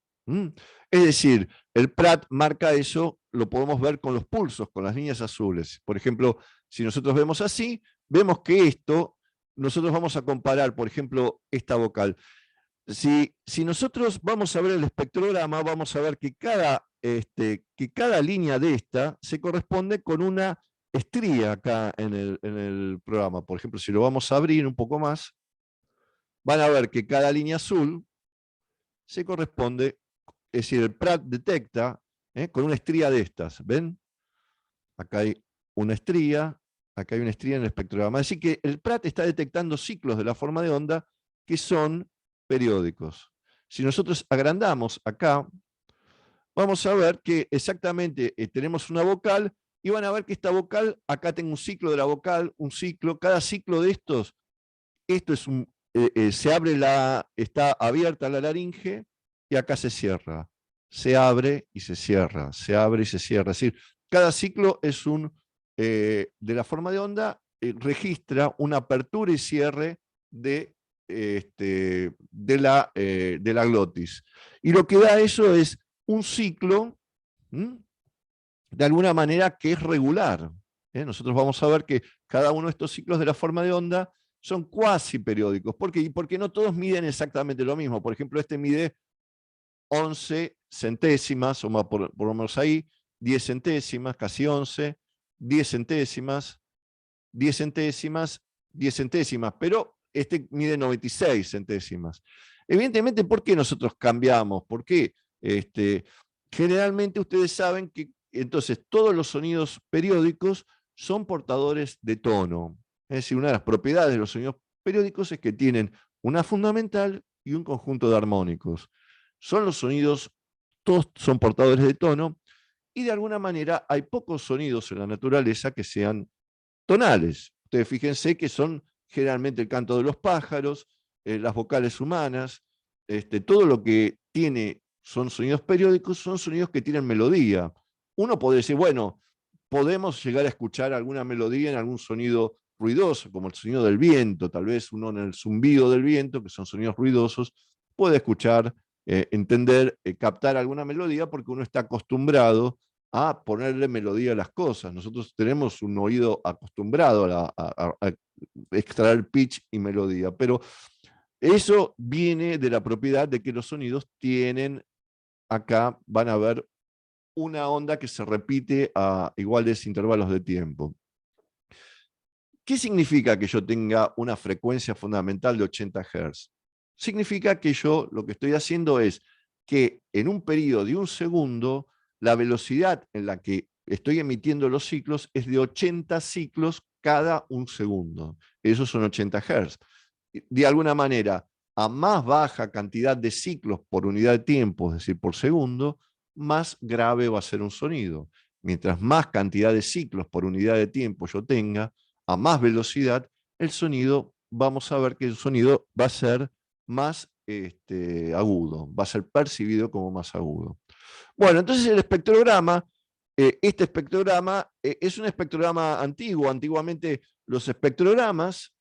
Es decir, el Pratt marca eso, lo podemos ver con los pulsos, con las líneas azules. Por ejemplo, si nosotros vemos así, vemos que esto, nosotros vamos a comparar, por ejemplo, esta vocal. Si nosotros vamos a ver el espectrograma, vamos a ver que cada línea de esta se corresponde con una estría acá en el programa. Por ejemplo, si lo vamos a abrir un poco más, van a ver que cada línea azul se corresponde, es decir, el Pratt detecta con una estría de estas. ¿Ven? Acá hay una estría, acá hay una estría en el espectrograma. Así que el Pratt está detectando ciclos de la forma de onda que son periódicos. Si nosotros agrandamos acá, vamos a ver que exactamente tenemos una vocal y van a ver que esta vocal, acá tengo un ciclo de la vocal, un ciclo, cada ciclo de estos, esto es un, se abre está abierta la laringe y acá se cierra. Se abre y se cierra, se abre y se cierra. Es decir, cada ciclo es de la forma de onda, registra una apertura y cierre de la glotis. Y lo que da eso es un ciclo, de alguna manera, que es regular. Nosotros vamos a ver que cada uno de estos ciclos de la forma de onda son cuasi periódicos. ¿Por qué? Porque no todos miden exactamente lo mismo. Por ejemplo, este mide 11 centésimas, o más por lo menos ahí, 10 centésimas, casi 11, 10 centésimas, 10 centésimas, 10 centésimas, pero este mide 96 centésimas. Evidentemente, ¿por qué nosotros cambiamos? ¿Por qué? Generalmente ustedes saben que entonces todos los sonidos periódicos son portadores de tono. Es decir, una de las propiedades de los sonidos periódicos es que tienen una fundamental y un conjunto de armónicos. Son los sonidos, todos son portadores de tono, y de alguna manera hay pocos sonidos en la naturaleza que sean tonales. Ustedes fíjense que son generalmente el canto de los pájaros, las vocales humanas, todo lo que son sonidos periódicos, son sonidos que tienen melodía. Uno podría decir, bueno, podemos llegar a escuchar alguna melodía en algún sonido ruidoso, como el sonido del viento, tal vez uno en el zumbido del viento, que son sonidos ruidosos, puede escuchar, entender, captar alguna melodía porque uno está acostumbrado a ponerle melodía a las cosas. Nosotros tenemos un oído acostumbrado a extraer pitch y melodía, pero eso viene de la propiedad de que los sonidos tienen, acá van a ver una onda que se repite a iguales intervalos de tiempo. ¿Qué significa que yo tenga una frecuencia fundamental de 80 Hz? Significa que yo lo que estoy haciendo es que en un periodo de un segundo, la velocidad en la que estoy emitiendo los ciclos es de 80 ciclos cada un segundo. Esos son 80 Hz. De alguna manera, a más baja cantidad de ciclos por unidad de tiempo, es decir, por segundo, más grave va a ser un sonido. Mientras más cantidad de ciclos por unidad de tiempo yo tenga, a más velocidad, el sonido, vamos a ver que el sonido va a ser más agudo, va a ser percibido como más agudo. Bueno, entonces el espectrograma, este espectrograma es un espectrograma antiguo. Antiguamente los espectrogramas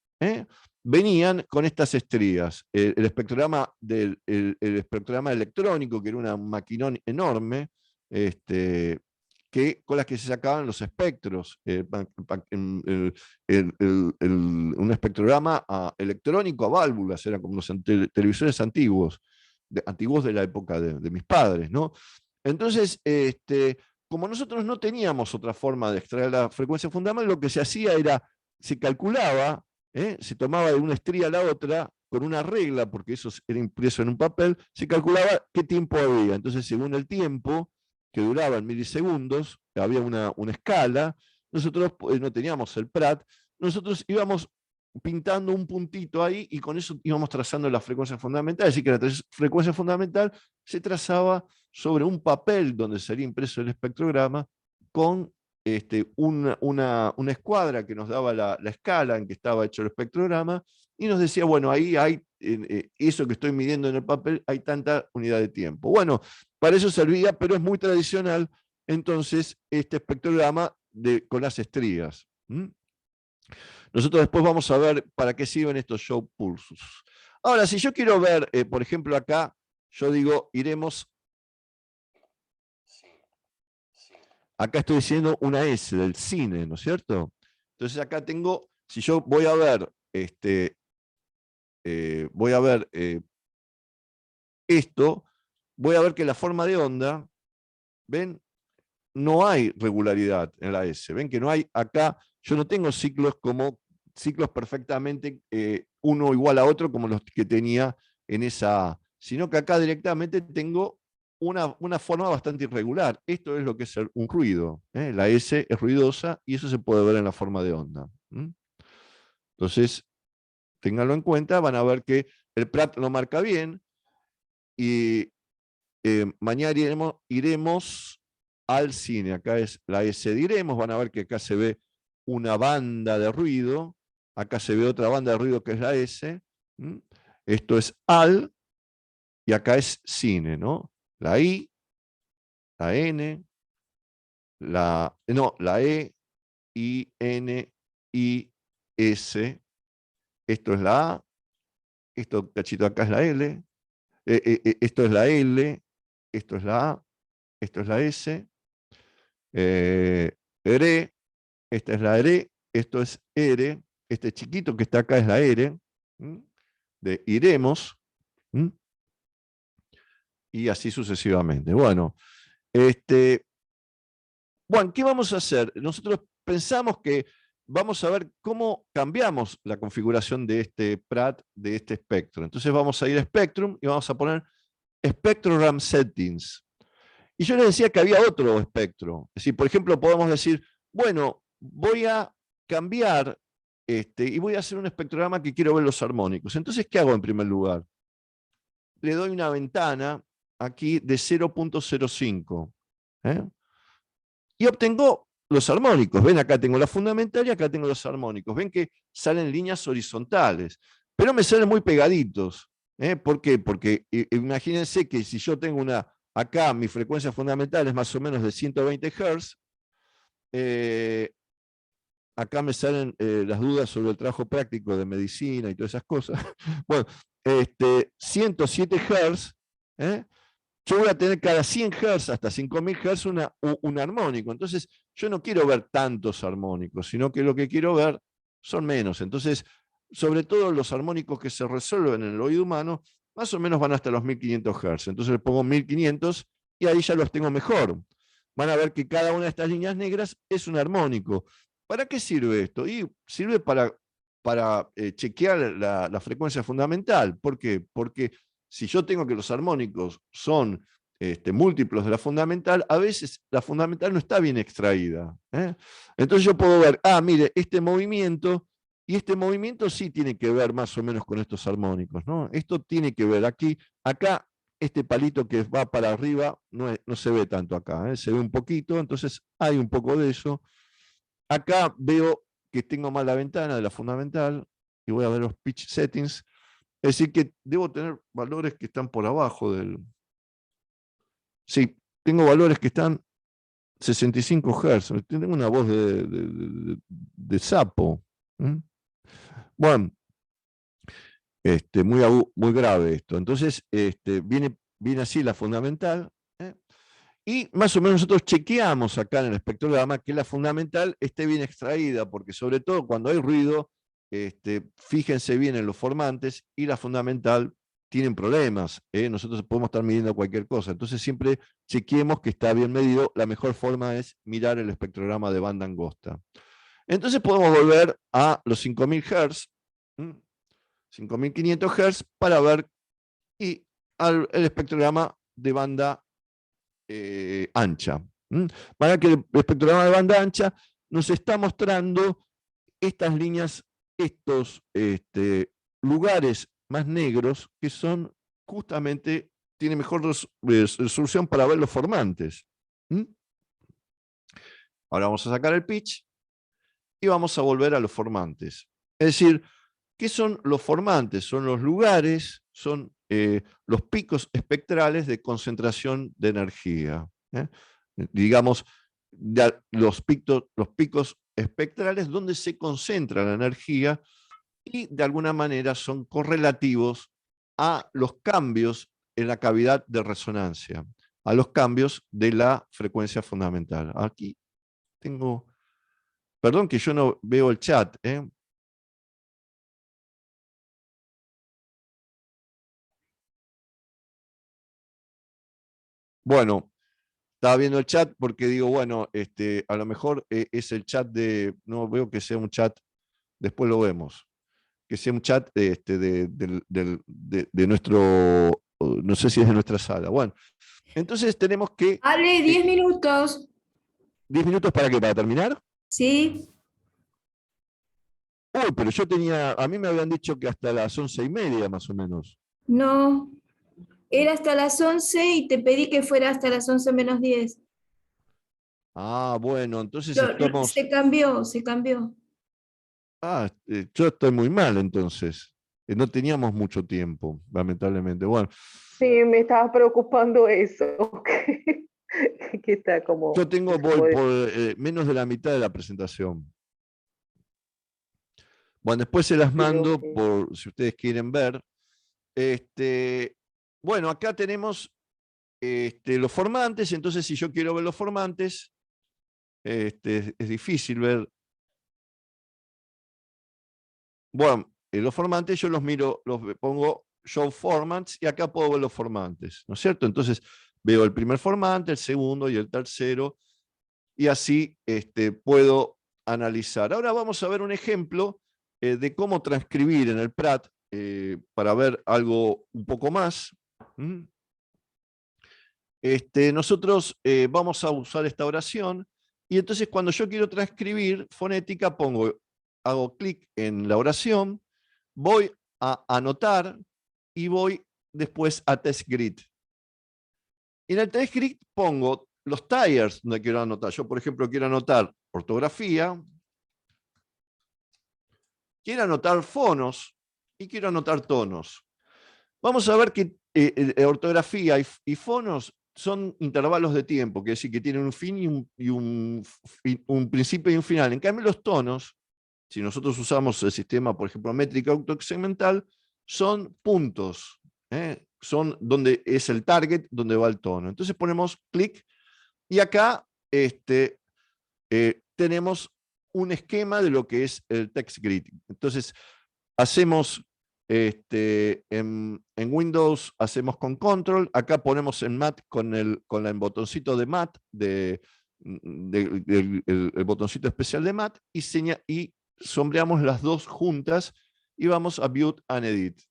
venían con estas estrías. El espectrograma el espectrograma electrónico, que era un maquinón enorme, con las que se sacaban los espectros. Un espectrograma electrónico a válvulas, eran como los televisores antiguos, antiguos de la época de mis padres, ¿no? Entonces, como nosotros no teníamos otra forma de extraer la frecuencia fundamental, lo que se hacía era, se calculaba, se tomaba de una estría a la otra, con una regla, porque eso era impreso en un papel, se calculaba qué tiempo había. Entonces, según el tiempo, que duraba en milisegundos, había una escala, nosotros no teníamos el Prat, nosotros íbamos pintando un puntito ahí y con eso íbamos trazando la frecuencia fundamental, es decir, que la frecuencia fundamental se trazaba sobre un papel donde sería impreso el espectrograma con una escuadra que nos daba la escala en que estaba hecho el espectrograma y nos decía, bueno, ahí hay eso que estoy midiendo en el papel, hay tanta unidad de tiempo. Bueno, para eso servía, pero es muy tradicional, entonces, este espectrograma con las estrías. Nosotros después vamos a ver para qué sirven estos show pulsos. Ahora, si yo quiero ver, por ejemplo, acá, yo digo, iremos. Acá estoy diciendo una S del cine, ¿no es cierto? Entonces acá tengo, si yo voy a ver, esto, voy a ver que la forma de onda, ¿ven? No hay regularidad en la S. Ven que no hay acá, yo no tengo ciclos como ciclos perfectamente uno igual a otro como los que tenía en esa A, sino que acá directamente tengo una forma bastante irregular. Esto es lo que es un ruido. La S es ruidosa y eso se puede ver en la forma de onda. Entonces, ténganlo en cuenta, van a ver que el Prat lo marca bien y mañana iremos al cine. Acá es la S de iremos, van a ver que acá se ve una banda de ruido, acá se ve otra banda de ruido que es la S. Esto es al y acá es cine, ¿no? La I, la N, la E, I, N, I, S. Esto es la A, esto cachito acá es la L, esto es la L, esto es la A, esto es la S, R, esta es la R, esto es R, este chiquito que está acá es la R, de iremos, y así sucesivamente. Bueno, bueno, ¿qué vamos a hacer? Nosotros pensamos que vamos a ver cómo cambiamos la configuración de este Prat, de este espectro. Entonces vamos a ir a Spectrum y vamos a poner Spectrogram Settings. Y yo les decía que había otro espectro. Es decir, por ejemplo, podemos decir, bueno, voy a cambiar y voy a hacer un espectrograma que quiero ver los armónicos. Entonces, ¿qué hago en primer lugar? Le doy una ventana aquí de 0.05. Y obtengo los armónicos. Ven, acá tengo la fundamental y acá tengo los armónicos. Ven que salen líneas horizontales, pero me salen muy pegaditos. ¿Por qué? Porque imagínense que si yo tengo acá mi frecuencia fundamental es más o menos de 120 Hz, acá me salen las dudas sobre el trabajo práctico de medicina y todas esas cosas. Bueno, 107 Hz, yo voy a tener cada 100 Hz hasta 5000 Hz un armónico. Entonces, yo no quiero ver tantos armónicos, sino que lo que quiero ver son menos. Entonces, sobre todo los armónicos que se resuelven en el oído humano, más o menos van hasta los 1500 Hz. Entonces le pongo 1500 y ahí ya los tengo mejor. Van a ver que cada una de estas líneas negras es un armónico. ¿Para qué sirve esto? Y sirve para chequear la frecuencia fundamental. ¿Por qué? Porque si yo tengo que los armónicos son múltiplos de la fundamental, a veces la fundamental no está bien extraída. Entonces yo puedo ver, mire, este movimiento, y este movimiento sí tiene que ver más o menos con estos armónicos, ¿no? Esto tiene que ver aquí, acá, este palito que va para arriba no se ve tanto acá, se ve un poquito, entonces hay un poco de eso. Acá veo que tengo mal la ventana de la fundamental, y voy a ver los pitch settings, es decir que debo tener valores que están por abajo del... Sí, tengo valores que están 65 Hz, tengo una voz de sapo. Bueno, muy grave esto. Entonces, viene así la fundamental, y más o menos nosotros chequeamos acá en el espectrograma que la fundamental esté bien extraída, porque sobre todo cuando hay ruido, fíjense bien en los formantes, y la fundamental tienen problemas. Nosotros podemos estar midiendo cualquier cosa, entonces siempre chequeemos que está bien medido. La mejor forma es mirar el espectrograma de banda angosta. Entonces podemos volver a los 5000 Hz, 5500 Hz, para ver el espectrograma de banda ancha. Para que el espectrograma de banda ancha nos está mostrando estas líneas, estos lugares más negros, que son justamente, tiene mejor resolución para ver los formantes. Ahora vamos a sacar el pitch y vamos a volver a los formantes. Es decir, ¿qué son los formantes? Son los lugares, son los picos espectrales de concentración de energía. Digamos, los picos espectrales donde se concentra la energía, y de alguna manera son correlativos a los cambios en la cavidad de resonancia, a los cambios de la frecuencia fundamental. Aquí tengo... Perdón que yo no veo el chat. Bueno, estaba viendo el chat porque digo, bueno, a lo mejor es el chat no veo que sea un chat, después lo vemos, que sea un chat de nuestro, no sé si es de nuestra sala. Bueno, entonces tenemos que... Ale, 10 minutos. ¿10 minutos para qué? ¿Para terminar? Sí. Uy, pero a mí me habían dicho que hasta las 11:30 más o menos. No. Era hasta las 11 y te pedí que fuera hasta las 11 menos 10. Bueno, entonces estamos... Se cambió. Yo estoy muy mal entonces. No teníamos mucho tiempo, lamentablemente. Bueno. Sí, me estaba preocupando eso. Que está como... Yo voy por menos de la mitad de la presentación. Bueno, después se las mando, okay, por si ustedes quieren ver. Bueno, acá tenemos los formantes, entonces si yo quiero ver los formantes, es difícil ver. Bueno, los formantes yo los miro, los pongo Show Formats, y acá puedo ver los formantes, ¿no es cierto? Entonces veo el primer formante, el segundo y el tercero, y así puedo analizar. Ahora vamos a ver un ejemplo de cómo transcribir en el PRAT, para ver algo un poco más. Nosotros vamos a usar esta oración, y entonces cuando yo quiero transcribir fonética, hago clic en la oración, voy a anotar y voy después a Test Grid. Y en el Test Grid pongo los tires donde quiero anotar. Yo, por ejemplo, quiero anotar ortografía, quiero anotar fonos y quiero anotar tonos. Vamos a ver que ortografía y fonos son intervalos de tiempo, que es decir, que tienen un fin y un principio y un final. En cambio, los tonos, si nosotros usamos el sistema, por ejemplo, métrica autosegmental, son puntos, son donde es el target, donde va el tono. Entonces ponemos clic y acá tenemos un esquema de lo que es el text grid. Entonces hacemos en Windows hacemos con Control, acá ponemos en Mat con el botoncito de Mat, el botoncito especial de Mat, y sombreamos las dos juntas y vamos a View and Edit.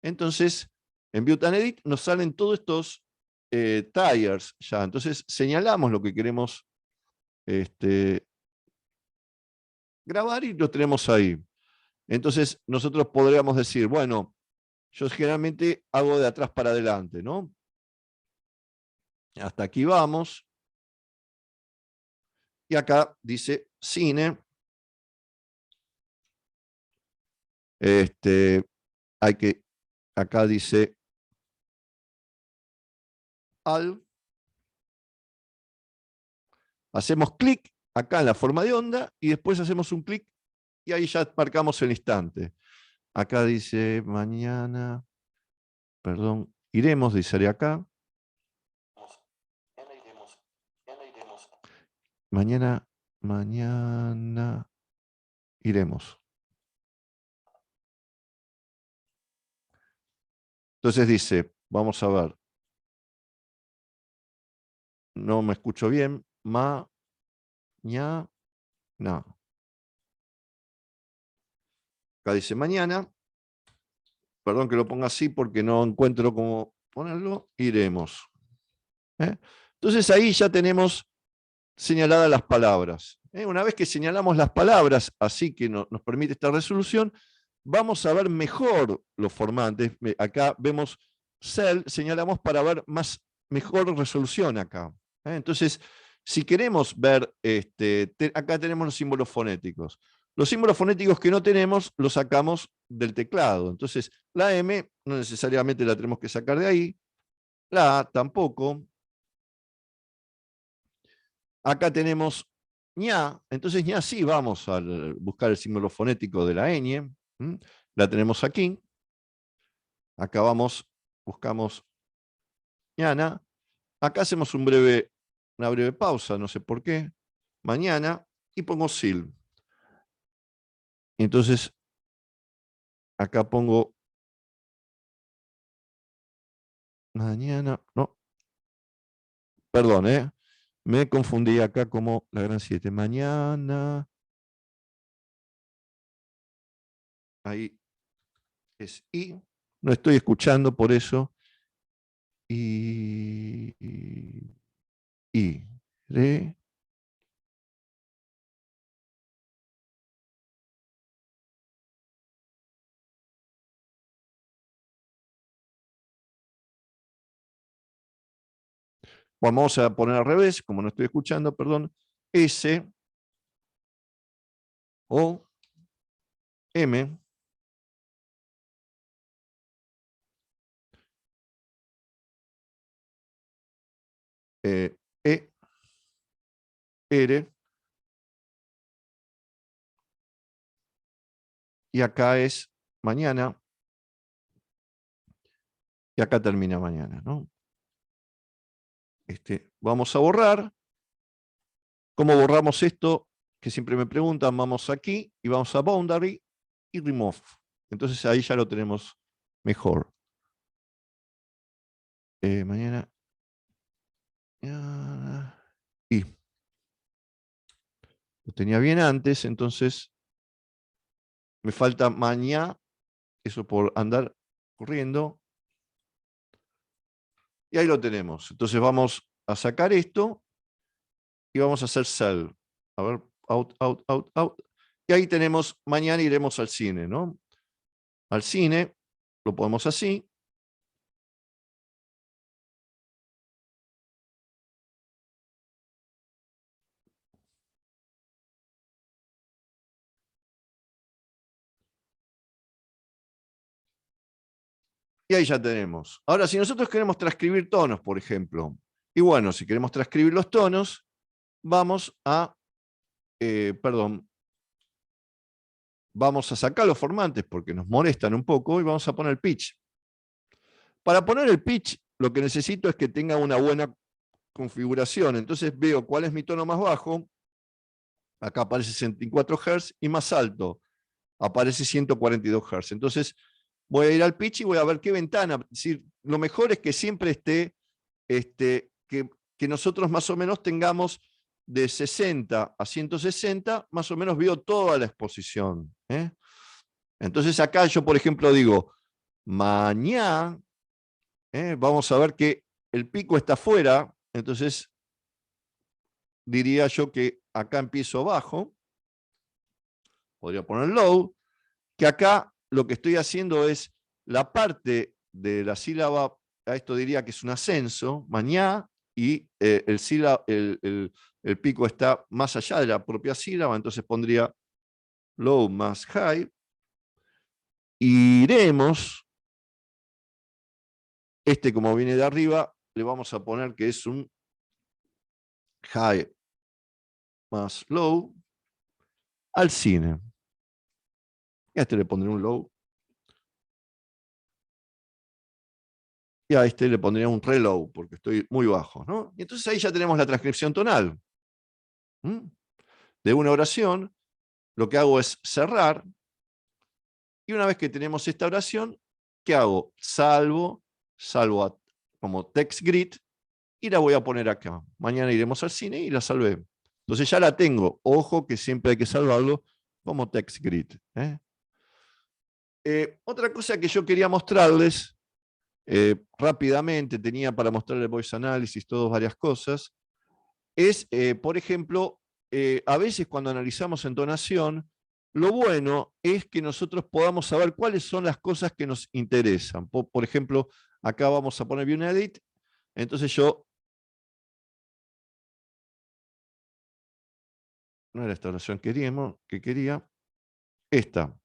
Entonces, en View and Edit nos salen todos estos tires ya. Entonces, señalamos lo que queremos grabar y lo tenemos ahí. Entonces, nosotros podríamos decir, bueno, yo generalmente hago de atrás para adelante, ¿no? Hasta aquí vamos. Y acá dice cine. Acá dice al. Hacemos clic acá en la forma de onda y después hacemos un clic y ahí ya marcamos el instante. Acá dice mañana, perdón, iremos, dice acá. Mañana iremos. Entonces dice, vamos a ver. No me escucho bien. No. Acá dice mañana. Perdón que lo ponga así porque no encuentro cómo ponerlo. Iremos. Entonces ahí ya tenemos señaladas las palabras. Una vez que señalamos las palabras, así que nos permite esta resolución, vamos a ver mejor los formantes. Acá vemos cell, señalamos para ver mejor resolución acá. Entonces, si queremos ver, acá tenemos los símbolos fonéticos. Los símbolos fonéticos que no tenemos los sacamos del teclado. Entonces, la M no necesariamente la tenemos que sacar de ahí. La A tampoco. Acá tenemos ña. Entonces, ña sí, vamos a buscar el símbolo fonético de la ñ. La tenemos aquí. Acá buscamos ñana. Acá hacemos una breve pausa, no sé por qué. Mañana. Y pongo sil. Entonces, acá pongo mañana. No. Perdón, me confundí acá como la gran 7. Mañana. Ahí es I. No estoy escuchando por eso. Re. Vamos a poner al revés, como no estoy escuchando, perdón. S. O. M. E. R. Y acá es mañana. Y acá termina mañana, ¿no? Vamos a borrar. ¿Cómo borramos esto? Que siempre me preguntan, vamos aquí y vamos a Boundary y Remove. Entonces ahí ya lo tenemos mejor. Mañana. Y lo tenía bien antes, entonces me falta mañana, eso por andar corriendo. Y ahí lo tenemos. Entonces vamos a sacar esto y vamos a hacer cell. A ver, out. Y ahí tenemos, mañana iremos al cine, ¿no? Al cine, lo podemos así. Y ahí ya tenemos. Ahora, si nosotros queremos transcribir tonos, por ejemplo, y bueno, si queremos transcribir los tonos, vamos a, vamos a sacar los formantes porque nos molestan un poco y vamos a poner el pitch. Para poner el pitch, lo que necesito es que tenga una buena configuración. Entonces veo cuál es mi tono más bajo. Acá aparece 64 Hz y más alto aparece 142 Hz. Entonces voy a ir al pitch y voy a ver qué ventana. Es decir, lo mejor es que siempre esté, que nosotros más o menos tengamos de 60 a 160, más o menos veo toda la exposición. Entonces acá yo, por ejemplo, digo, mañana, vamos a ver que el pico está afuera, entonces diría yo que acá empiezo bajo, podría poner low, que acá lo que estoy haciendo es la parte de la sílaba, a esto diría que es un ascenso, mañana, y el pico está más allá de la propia sílaba, entonces pondría low más high. Iremos, como viene de arriba, le vamos a poner que es un high más low al cine. Y a este le pondré un low. Y a este le pondría un re low, porque estoy muy bajo, ¿no? Y entonces ahí ya tenemos la transcripción tonal. De una oración, lo que hago es cerrar. Y una vez que tenemos esta oración, ¿qué hago? Salvo como text grid y la voy a poner acá. Mañana iremos al cine y la salvé. Entonces ya la tengo. Ojo que siempre hay que salvarlo como text grid. Otra cosa que yo quería mostrarles rápidamente, tenía para mostrarles voice analysis, varias cosas, es, por ejemplo, a veces cuando analizamos entonación, lo bueno es que nosotros podamos saber cuáles son las cosas que nos interesan. Por ejemplo, acá vamos a poner View Edit, entonces yo... No era esta oración que quería, esta.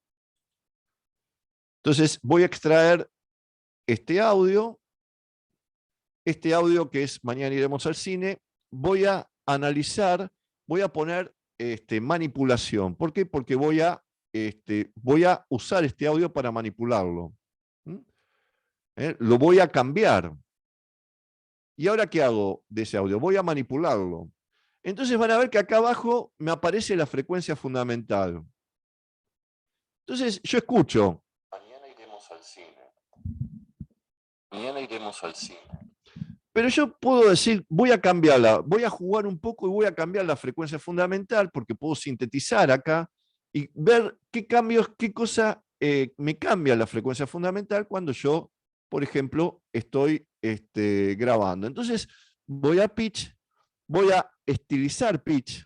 Entonces voy a extraer este audio que es mañana iremos al cine, voy a analizar, voy a poner manipulación. ¿Por qué? Porque voy a usar este audio para manipularlo. Lo voy a cambiar. ¿Y ahora qué hago de ese audio? Voy a manipularlo. Entonces van a ver que acá abajo me aparece la frecuencia fundamental. Entonces yo escucho. Mañana iremos al cine. Mañana iremos al cine. Pero yo puedo decir, voy a cambiarla, voy a jugar un poco y voy a cambiar la frecuencia fundamental porque puedo sintetizar acá y ver qué cambios, qué cosa me cambia la frecuencia fundamental cuando yo, por ejemplo, estoy grabando. Entonces voy a pitch, voy a estilizar pitch,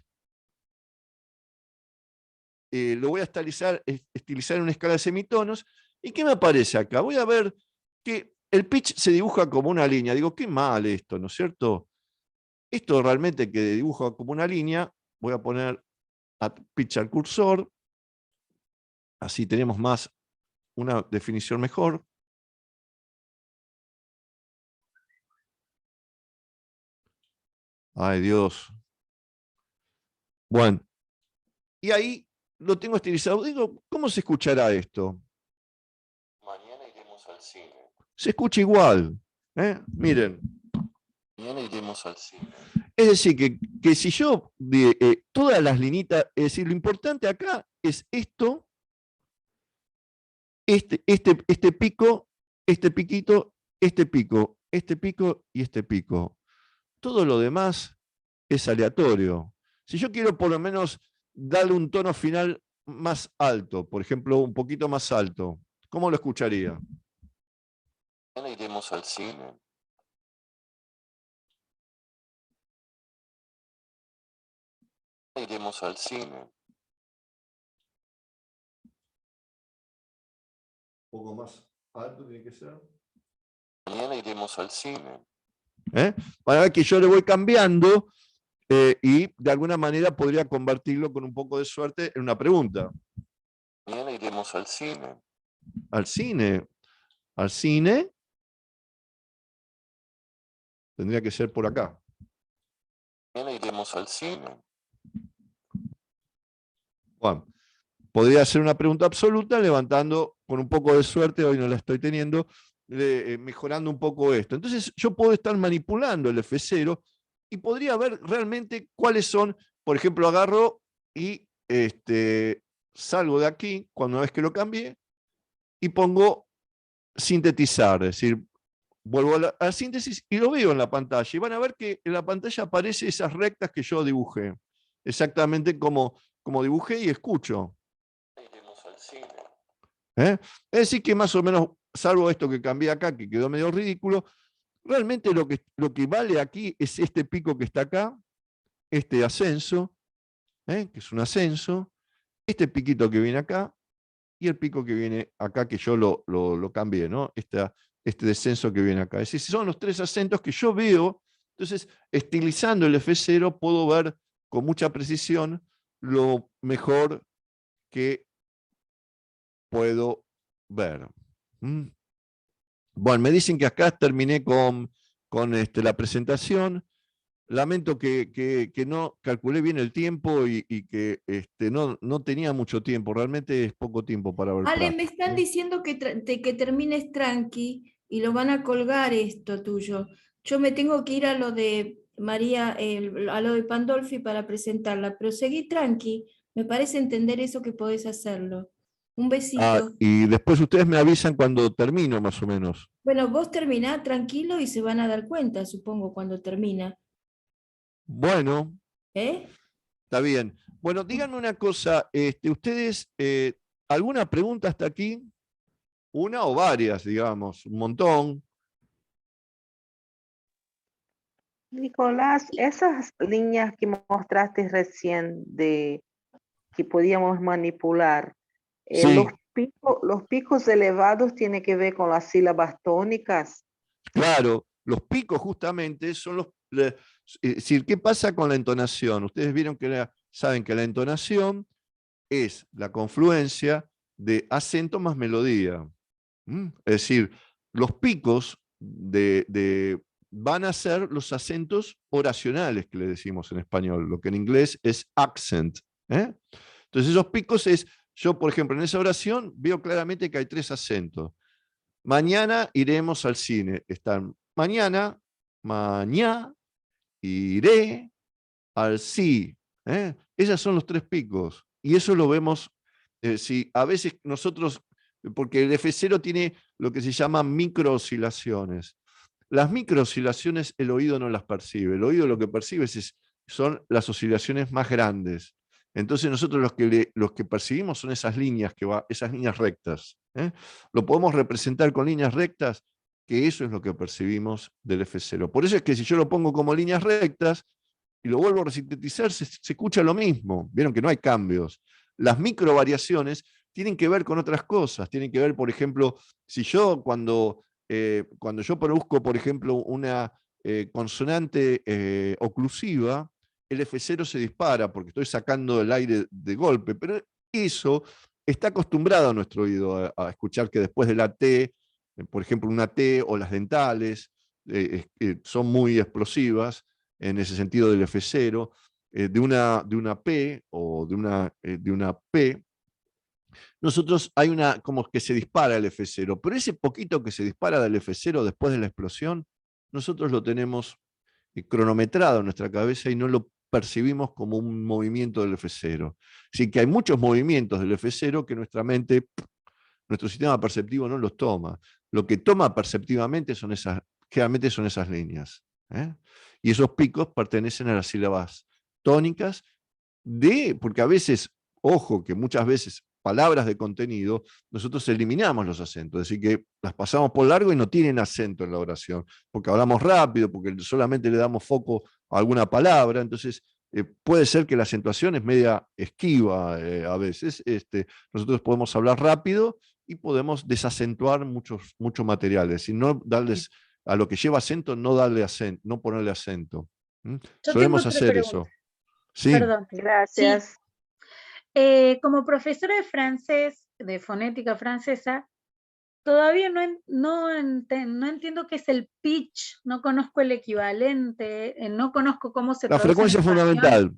lo voy a estilizar en una escala de semitonos. ¿Y qué me aparece acá? Voy a ver que el pitch se dibuja como una línea. Digo, qué mal esto, ¿no es cierto? Esto realmente que dibuja como una línea, voy a poner a pitch al cursor, así tenemos una definición mejor. Ay, Dios. Bueno, y ahí lo tengo estilizado. Digo, ¿cómo se escuchará esto? Mañana iremos al cine. Se escucha igual. Miren. Mañana iremos al cine. Es decir, que si yo, todas las linitas, es decir, lo importante acá es esto, este pico, este piquito, este pico y este pico. Todo lo demás es aleatorio. Si yo quiero por lo menos darle un tono final más alto, por ejemplo, un poquito más alto, ¿cómo lo escucharía? Mañana iremos al cine. Iremos al cine. Un poco más alto tiene que ser. Mañana iremos al cine. Para ver que yo le voy cambiando y de alguna manera podría convertirlo con un poco de suerte en una pregunta. Mañana iremos al cine. ¿Al cine? ¿Al cine? Tendría que ser por acá. Mañana iremos al cine. Bueno, podría hacer una pregunta absoluta levantando, con un poco de suerte, hoy no la estoy teniendo, mejorando un poco esto. Entonces yo puedo estar manipulando el F0 y podría ver realmente cuáles son, por ejemplo, agarro y salgo de aquí, cuando una vez que lo cambié, y pongo sintetizar, es decir, vuelvo a la síntesis y lo veo en la pantalla. Y van a ver que en la pantalla aparecen esas rectas que yo dibujé, exactamente como dibujé y escucho. Es decir que más o menos, salvo esto que cambié acá, que quedó medio ridículo, realmente lo que vale aquí es este pico que está acá, este ascenso, que es un ascenso, este piquito que viene acá, y el pico que viene acá, que yo lo cambié, ¿no? Este descenso que viene acá. Es decir, son los 3 acentos que yo veo. Entonces, estilizando el F0, puedo ver con mucha precisión lo mejor que puedo ver. Bueno, me dicen que acá terminé con la presentación. Lamento que no calculé bien el tiempo y que no tenía mucho tiempo. Realmente es poco tiempo para ver. Ale, me están diciendo que termines tranqui y lo van a colgar esto tuyo. Yo me tengo que ir a lo de María, a lo de Pandolfi para presentarla, pero seguí tranqui. Me parece entender eso que podés hacerlo. Un besito. Y después ustedes me avisan cuando termino, más o menos. Bueno, vos terminá tranquilo y se van a dar cuenta, supongo, cuando termina. Bueno, ¿Eh? está bien. Bueno, díganme una cosa, ustedes, ¿alguna pregunta hasta aquí? ¿Una o varias, digamos? Un montón. Nicolás, esas líneas que mostraste recién de que podíamos manipular, Sí, los picos elevados tienen que ver con las sílabas tónicas. claro. Los picos justamente son es decir, ¿qué pasa con la entonación? Ustedes vieron saben que la entonación es la confluencia de acento más melodía. Es decir, los picos van a ser los acentos oracionales que le decimos en español, lo que en inglés es accent. Entonces esos picos yo por ejemplo en esa oración veo claramente que hay 3 acentos. Mañana iremos al cine. Están mañana, iré al sí. Esos son los 3 picos. Y eso lo vemos, si a veces nosotros, porque el F0 tiene lo que se llama microoscilaciones. Las microoscilaciones el oído no las percibe. El oído lo que percibe son las oscilaciones más grandes. Entonces nosotros los que percibimos son esas líneas esas líneas rectas. Lo podemos representar con líneas rectas, que eso es lo que percibimos del F0. Por eso es que si yo lo pongo como líneas rectas y lo vuelvo a resintetizar, se escucha lo mismo. Vieron que no hay cambios. Las microvariaciones tienen que ver con otras cosas. Tienen que ver, por ejemplo, si yo cuando yo produzco, por ejemplo, una consonante oclusiva, el F0 se dispara porque estoy sacando el aire de golpe, pero eso está acostumbrado a nuestro oído a escuchar que después de la T, por ejemplo, una T o las dentales son muy explosivas en ese sentido del F0, de una P o de una P, nosotros hay como que se dispara el F0, pero ese poquito que se dispara del F0 después de la explosión, nosotros lo tenemos cronometrado en nuestra cabeza y no lo percibimos como un movimiento del F0. Así que hay muchos movimientos del F0 que nuestra mente, nuestro sistema perceptivo no los toma. Lo que toma perceptivamente generalmente son esas líneas. Y esos picos pertenecen a las sílabas tónicas, porque a veces, ojo, que muchas veces palabras de contenido, nosotros eliminamos los acentos, es decir, que las pasamos por largo y no tienen acento en la oración, porque hablamos rápido, porque solamente le damos foco a alguna palabra, entonces puede ser que la acentuación es media esquiva a veces. Nosotros podemos hablar rápido y podemos desacentuar muchos materiales, y no darles a lo que lleva acento, no ponerle acento. Yo Solemos tengo otra hacer pregunta. eso. Sí. Perdón. Gracias. Como profesora de francés, de fonética francesa, todavía no entiendo qué es el pitch, no conozco el equivalente, no conozco cómo se La traduce en frecuencia español. fundamental.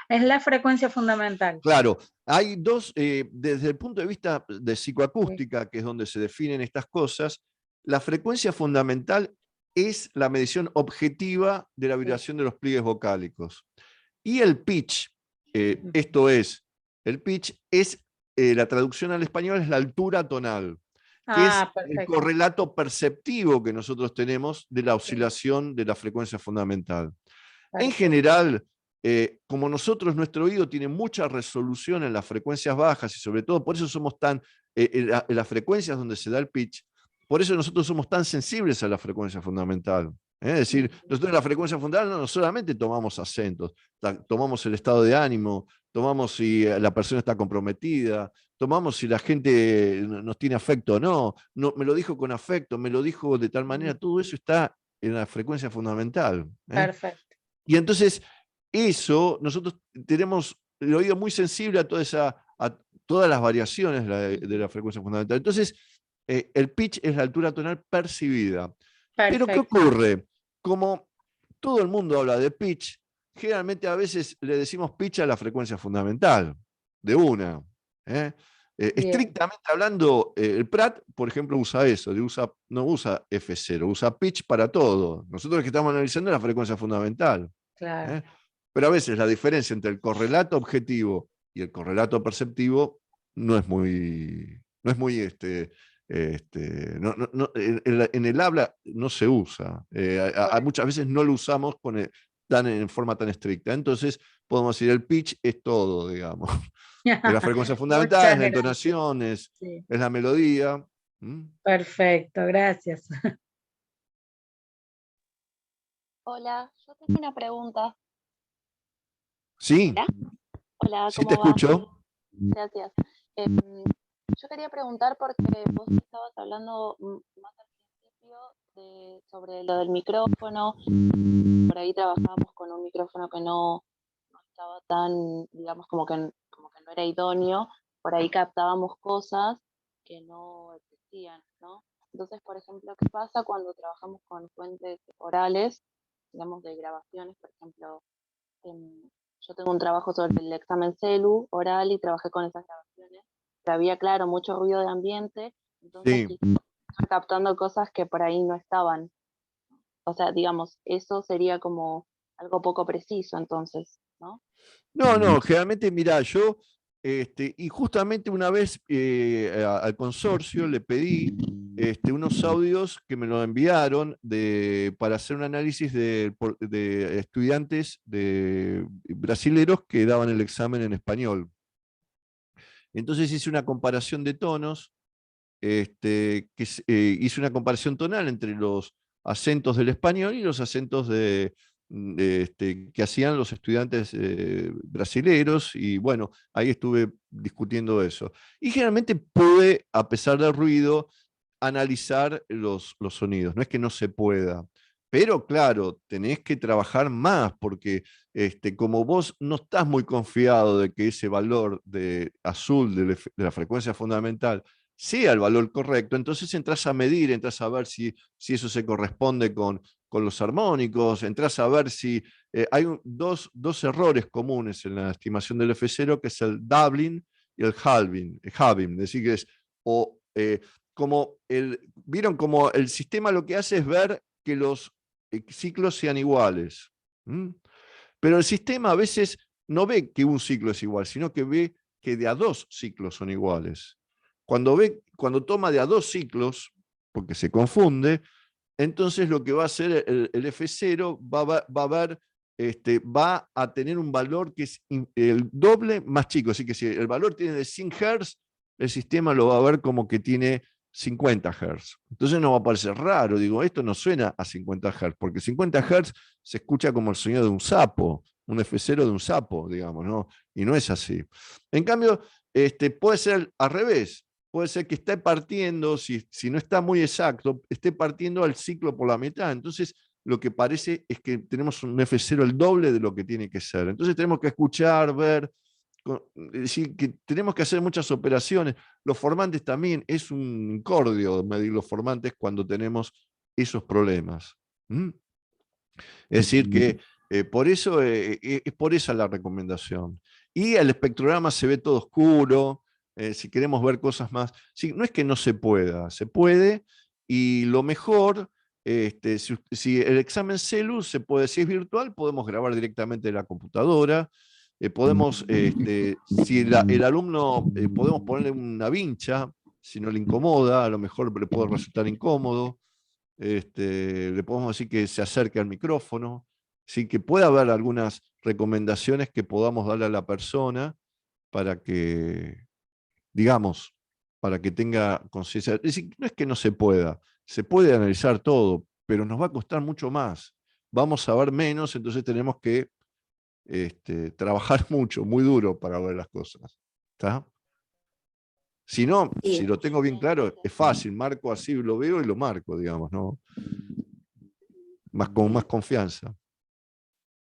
Es la frecuencia fundamental. Claro, hay dos, desde el punto de vista de psicoacústica, que es donde se definen estas cosas, la frecuencia fundamental es la medición objetiva de la vibración de los pliegues vocálicos. Y el pitch, esto es, el pitch es, la traducción al español es la altura tonal, que es el Perfecto. correlato perceptivo que nosotros tenemos de la oscilación de la frecuencia fundamental. En general, como nosotros, nuestro oído tiene mucha resolución en las frecuencias bajas y sobre todo por eso somos tan, en las frecuencias donde se da el pitch, por eso nosotros somos tan sensibles a la frecuencia fundamental. Es decir, nosotros en la frecuencia fundamental no solamente tomamos acentos, tomamos el estado de ánimo, tomamos si la persona está comprometida, tomamos si la gente nos tiene afecto o no, me lo dijo con afecto, me lo dijo de tal manera, todo eso está en la frecuencia fundamental. Perfecto. Y entonces, eso, nosotros tenemos el oído muy sensible a todas las variaciones de la frecuencia fundamental. Entonces, el pitch es la altura tonal percibida. Pero ¿qué ocurre? Como todo el mundo habla de pitch, generalmente a veces le decimos pitch a la frecuencia fundamental, de una. Estrictamente hablando, el Prat, por ejemplo, usa eso, no usa F0, usa pitch para todo. Nosotros lo que estamos analizando es la frecuencia fundamental. Claro. Pero a veces la diferencia entre el correlato objetivo y el correlato perceptivo no es muy en el habla no se usa. Muchas veces no lo usamos en forma tan estricta. Entonces podemos decir el pitch es todo, digamos. Es la frecuencia fundamental, es la entonación, es la melodía. Perfecto, gracias. Hola, yo tengo una pregunta. Sí. Hola, Sí, ¿cómo te va? escucho. Gracias. Yo quería preguntar porque vos estabas hablando más al principio sobre lo del micrófono. Por ahí trabajábamos con un micrófono que no estaba tan, digamos, como que no era idóneo. Por ahí captábamos cosas que no existían, ¿no? Entonces, por ejemplo, ¿qué pasa cuando trabajamos con fuentes orales, digamos, de grabaciones? Por ejemplo, yo tengo un trabajo sobre el examen CELU oral y trabajé con esas grabaciones, pero había, claro, mucho ruido de ambiente, entonces estaba captando cosas que por ahí no estaban. O sea, digamos, eso sería como algo poco preciso, entonces, ¿no? No, generalmente, mira, yo, y justamente una vez al consorcio le pedí unos audios que me lo enviaron para hacer un análisis de estudiantes brasileros que daban el examen en español. Entonces hice una comparación de tonos, hice una comparación tonal entre los acentos del español y los acentos que hacían los estudiantes brasileros, y bueno, ahí estuve discutiendo eso. Y generalmente pude, a pesar del ruido, analizar los sonidos. No es que no se pueda, pero claro, tenés que trabajar más, porque como vos no estás muy confiado de que ese valor de azul de la frecuencia fundamental sea el valor correcto, entonces entras a medir, entras a ver si eso se corresponde con los armónicos, entras a ver si hay dos errores comunes en la estimación del F0, que es el doubling y el halving, es decir, que es, vieron como el sistema lo que hace es ver que los ciclos sean iguales. Pero el sistema a veces no ve que un ciclo es igual, sino que ve que de a dos ciclos son iguales. Cuando toma de a dos ciclos, porque se confunde, entonces lo que va a hacer el F0 va a tener un valor que es el doble más chico. Así que si el valor tiene de 100 Hz, el sistema lo va a ver como que tiene 50 Hz. Entonces nos va a parecer raro. Digo, esto no suena a 50 Hz, porque 50 Hz se escucha como el sonido de un sapo, un F0 de un sapo, digamos, ¿no? Y no es así. En cambio, puede ser al revés. Puede ser que esté partiendo, si no está muy exacto, esté partiendo al ciclo por la mitad. Entonces, lo que parece es que tenemos un F0 el doble de lo que tiene que ser. Entonces, tenemos que escuchar, ver, es decir, que tenemos que hacer muchas operaciones. Los formantes también, es un incordio medir los formantes cuando tenemos esos problemas. Es decir, que Por eso es por esa la recomendación. Y el espectrograma se ve todo oscuro, si queremos ver cosas más. Sí, no es que no se pueda, se puede, y lo mejor, si el examen CELU se puede, si es virtual, podemos grabar directamente de la computadora. Podemos, si el alumno, podemos ponerle una vincha, si no le incomoda, a lo mejor le puede resultar incómodo. Le podemos decir que se acerque al micrófono, ¿sí? Que pueda haber algunas recomendaciones que podamos darle a la persona para que, digamos, para que tenga conciencia. Es decir, no es que no se pueda, se puede analizar todo, pero nos va a costar mucho más. Vamos a ver menos, entonces tenemos que trabajar mucho, muy duro para ver las cosas. ¿Está? Si no, Sí. si lo tengo bien claro, es fácil, marco así, lo veo y lo marco, digamos, ¿no? Con más confianza.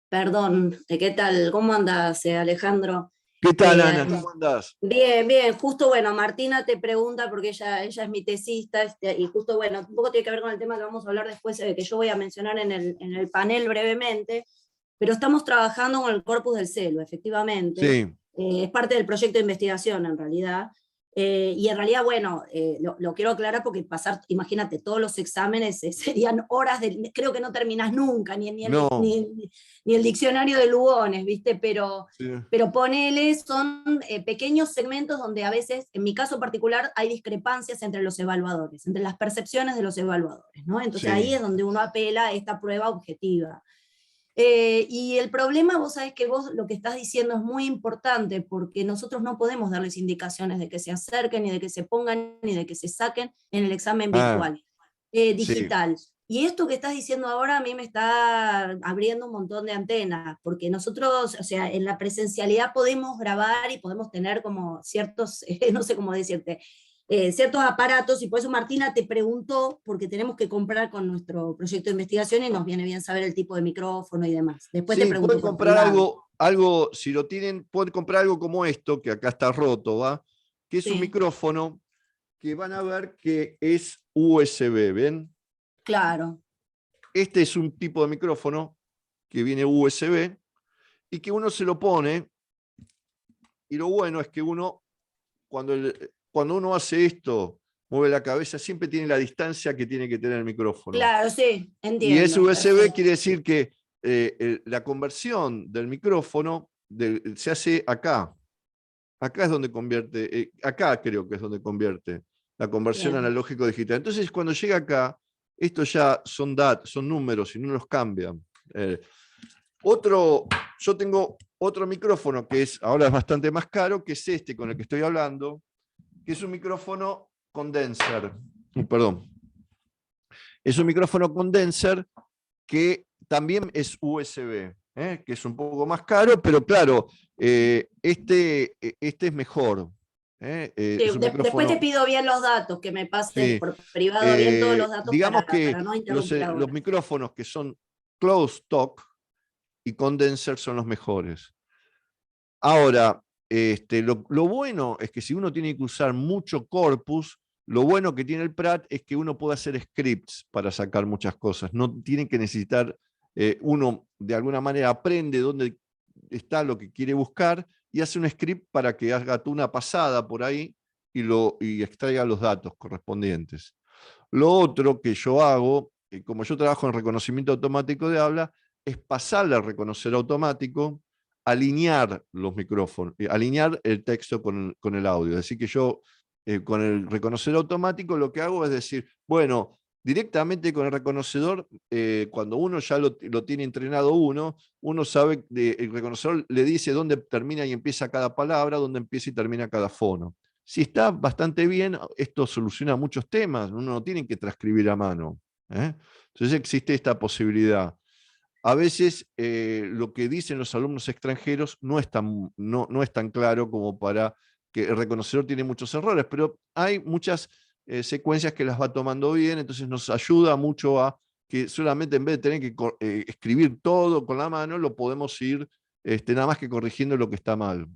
Perdón, ¿qué tal? ¿Cómo andas, Alejandro? ¿Qué tal, Ana? ¿Cómo andás? Bien, bien. Justo, bueno, Martina te pregunta, porque ella es mi tesista, y justo, bueno, un poco tiene que ver con el tema que vamos a hablar después, que yo voy a mencionar en el panel brevemente, pero estamos trabajando con el corpus del CELU, efectivamente. Sí. Es parte del proyecto de investigación, en realidad. Y en realidad, bueno, lo quiero aclarar porque pasar, imagínate, todos los exámenes serían horas, creo que no terminas nunca, ni No. el diccionario de Lugones, ¿viste? Pero Sí. ponele, son pequeños segmentos donde a veces, en mi caso particular, hay discrepancias entre los evaluadores, entre las percepciones de los evaluadores, ¿no? Entonces Sí. ahí es donde uno apela a esta prueba objetiva. Y el problema, vos sabés que vos lo que estás diciendo es muy importante, porque nosotros no podemos darles indicaciones de que se acerquen, ni de que se pongan, ni de que se saquen en el examen virtual, digital. Sí. Y esto que estás diciendo ahora a mí me está abriendo un montón de antenas, porque nosotros, o sea, en la presencialidad podemos grabar y podemos tener como ciertos, no sé cómo decirte, ciertos aparatos, y por eso Martina te preguntó, porque tenemos que comprar con nuestro proyecto de investigación y nos viene bien saber el tipo de micrófono y demás. Después te Sí, pregunto pueden por comprar privado. algo, si lo tienen, pueden comprar algo como esto, que acá está roto, ¿va? Que es un Sí. micrófono que van a ver que es USB, ¿ven? Claro. Este es un tipo de micrófono que viene USB y que uno se lo pone, y lo bueno es que uno, cuando uno hace esto, mueve la cabeza, siempre tiene la distancia que tiene que tener el micrófono. Claro, sí, entiendo. Y es USB, perfecto. quiere decir que la conversión del micrófono se hace acá. Acá es donde convierte, acá creo que es donde convierte la conversión Bien. analógico-digital. Entonces, cuando llega acá, estos ya son números y no los cambian. Yo tengo otro micrófono que ahora es bastante más caro, que es este con el que estoy hablando, que es un micrófono condenser. Perdón. Es un micrófono condenser que también es USB, que es un poco más caro, pero claro, este es mejor. Sí, Es un después te micrófono. pido bien los datos, que me pases Sí. por privado bien todos los datos Digamos que para no interrumpir ahora. los micrófonos que son closed talk y condenser son los mejores. Ahora, lo bueno es que si uno tiene que usar mucho corpus, lo bueno que tiene el Pratt es que uno puede hacer scripts para sacar muchas cosas. No tiene que necesitar, uno de alguna manera aprende dónde está lo que quiere buscar y hace un script para que haga una pasada por ahí y extraiga los datos correspondientes. Lo otro que yo hago, como yo trabajo en reconocimiento automático de habla, es pasarle al reconocer automático, alinear los micrófonos, alinear el texto con el audio. Es decir, que yo con el reconocer automático lo que hago es decir, bueno, directamente con el reconocedor, cuando uno ya lo tiene entrenado uno sabe, el reconocedor le dice dónde termina y empieza cada palabra, dónde empieza y termina cada fono. Si está bastante bien, esto soluciona muchos temas, uno no tiene que transcribir a mano. Entonces existe esta posibilidad. A veces lo que dicen los alumnos extranjeros no es tan claro como para que el reconocedor tiene muchos errores, pero hay muchas secuencias que las va tomando bien, entonces nos ayuda mucho a que solamente en vez de tener que escribir todo con la mano, lo podemos ir nada más que corrigiendo lo que está mal.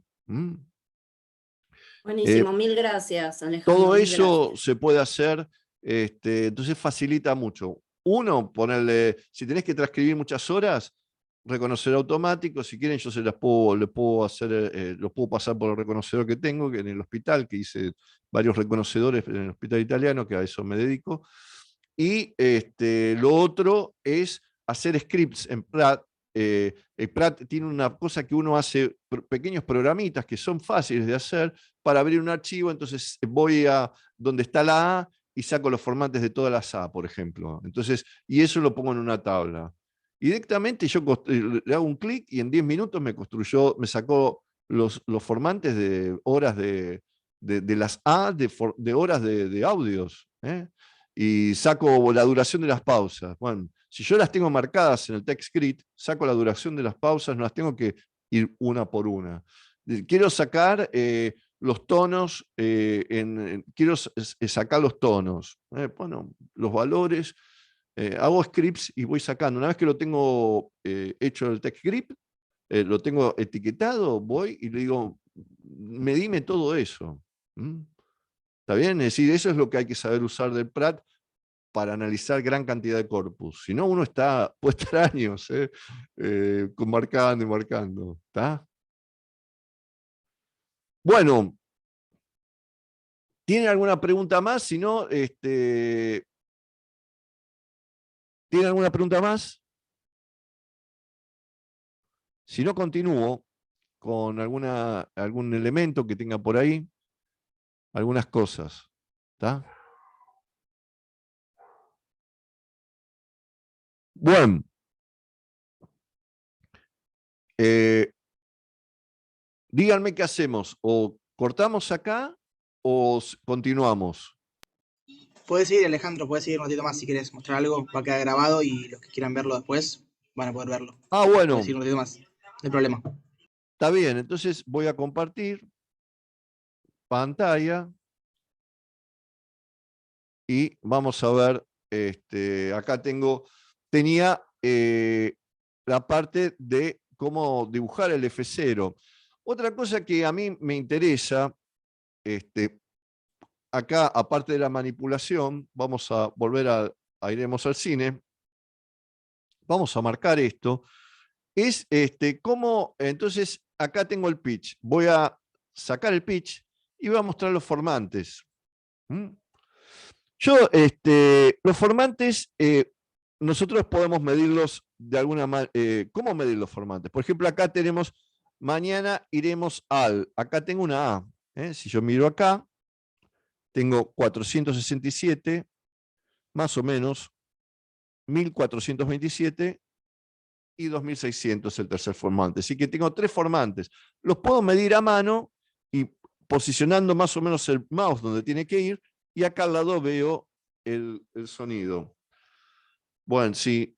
Buenísimo, mil gracias, Alejandro. Todo mil eso gracias. se puede hacer, entonces facilita mucho. Uno, ponerle, si tenés que transcribir muchas horas, reconocedor automático. Si quieren, yo les puedo hacer, los puedo pasar por el reconocedor que tengo que en el hospital, que hice varios reconocedores en el hospital italiano, que a eso me dedico. Y lo otro es hacer scripts en Pratt. El Pratt tiene una cosa que uno hace, pequeños programitas que son fáciles de hacer para abrir un archivo. Entonces voy a donde está la A y saco los formatos de todas las A, por ejemplo. Entonces, y eso lo pongo en una tabla. Y directamente yo le hago un clic y en 10 minutos me sacó los formantes de horas de las A, de horas de audios. Y saco la duración de las pausas. Bueno, si yo las tengo marcadas en el TextScript, saco la duración de las pausas, no las tengo que ir una por una. Quiero sacar los tonos, quiero sacar los tonos. Bueno, los valores, hago scripts y voy sacando. Una vez que lo tengo hecho en el TextScript, lo tengo etiquetado, voy y le digo, medime todo eso. ¿Está bien? Es decir, eso es lo que hay que saber usar del Pratt para analizar gran cantidad de corpus. Si no, uno puede estar años marcando y marcando. ¿Está? Bueno, ¿tienen alguna pregunta más? Si no, ¿tienen alguna pregunta más? Si no, continúo con algún elemento que tenga por ahí, algunas cosas. ¿Está? Bueno. Díganme qué hacemos. O cortamos acá o continuamos. Puedes seguir, Alejandro, puedes seguir un ratito más si quieres mostrar algo, va a quedar grabado y los que quieran verlo después van a poder verlo. Ah, bueno. Puedes seguir un ratito más, no hay problema. Está bien, entonces voy a compartir pantalla y vamos a ver, acá tenía la parte de cómo dibujar el F0. Otra cosa que a mí me interesa, acá, aparte de la manipulación, vamos a volver iremos al cine, vamos a marcar esto, es cómo, entonces, acá tengo el pitch, voy a sacar el pitch y voy a mostrar los formantes. Yo, los formantes, nosotros podemos medirlos de alguna manera. ¿Cómo medir los formantes? Por ejemplo, acá tenemos, mañana iremos acá tengo una A. Si yo miro acá, tengo 467, más o menos, 1427 y 2600 el tercer formante. Así que tengo 3 formantes. Los puedo medir a mano y posicionando más o menos el mouse donde tiene que ir, y acá al lado veo el sonido. Bueno, sí.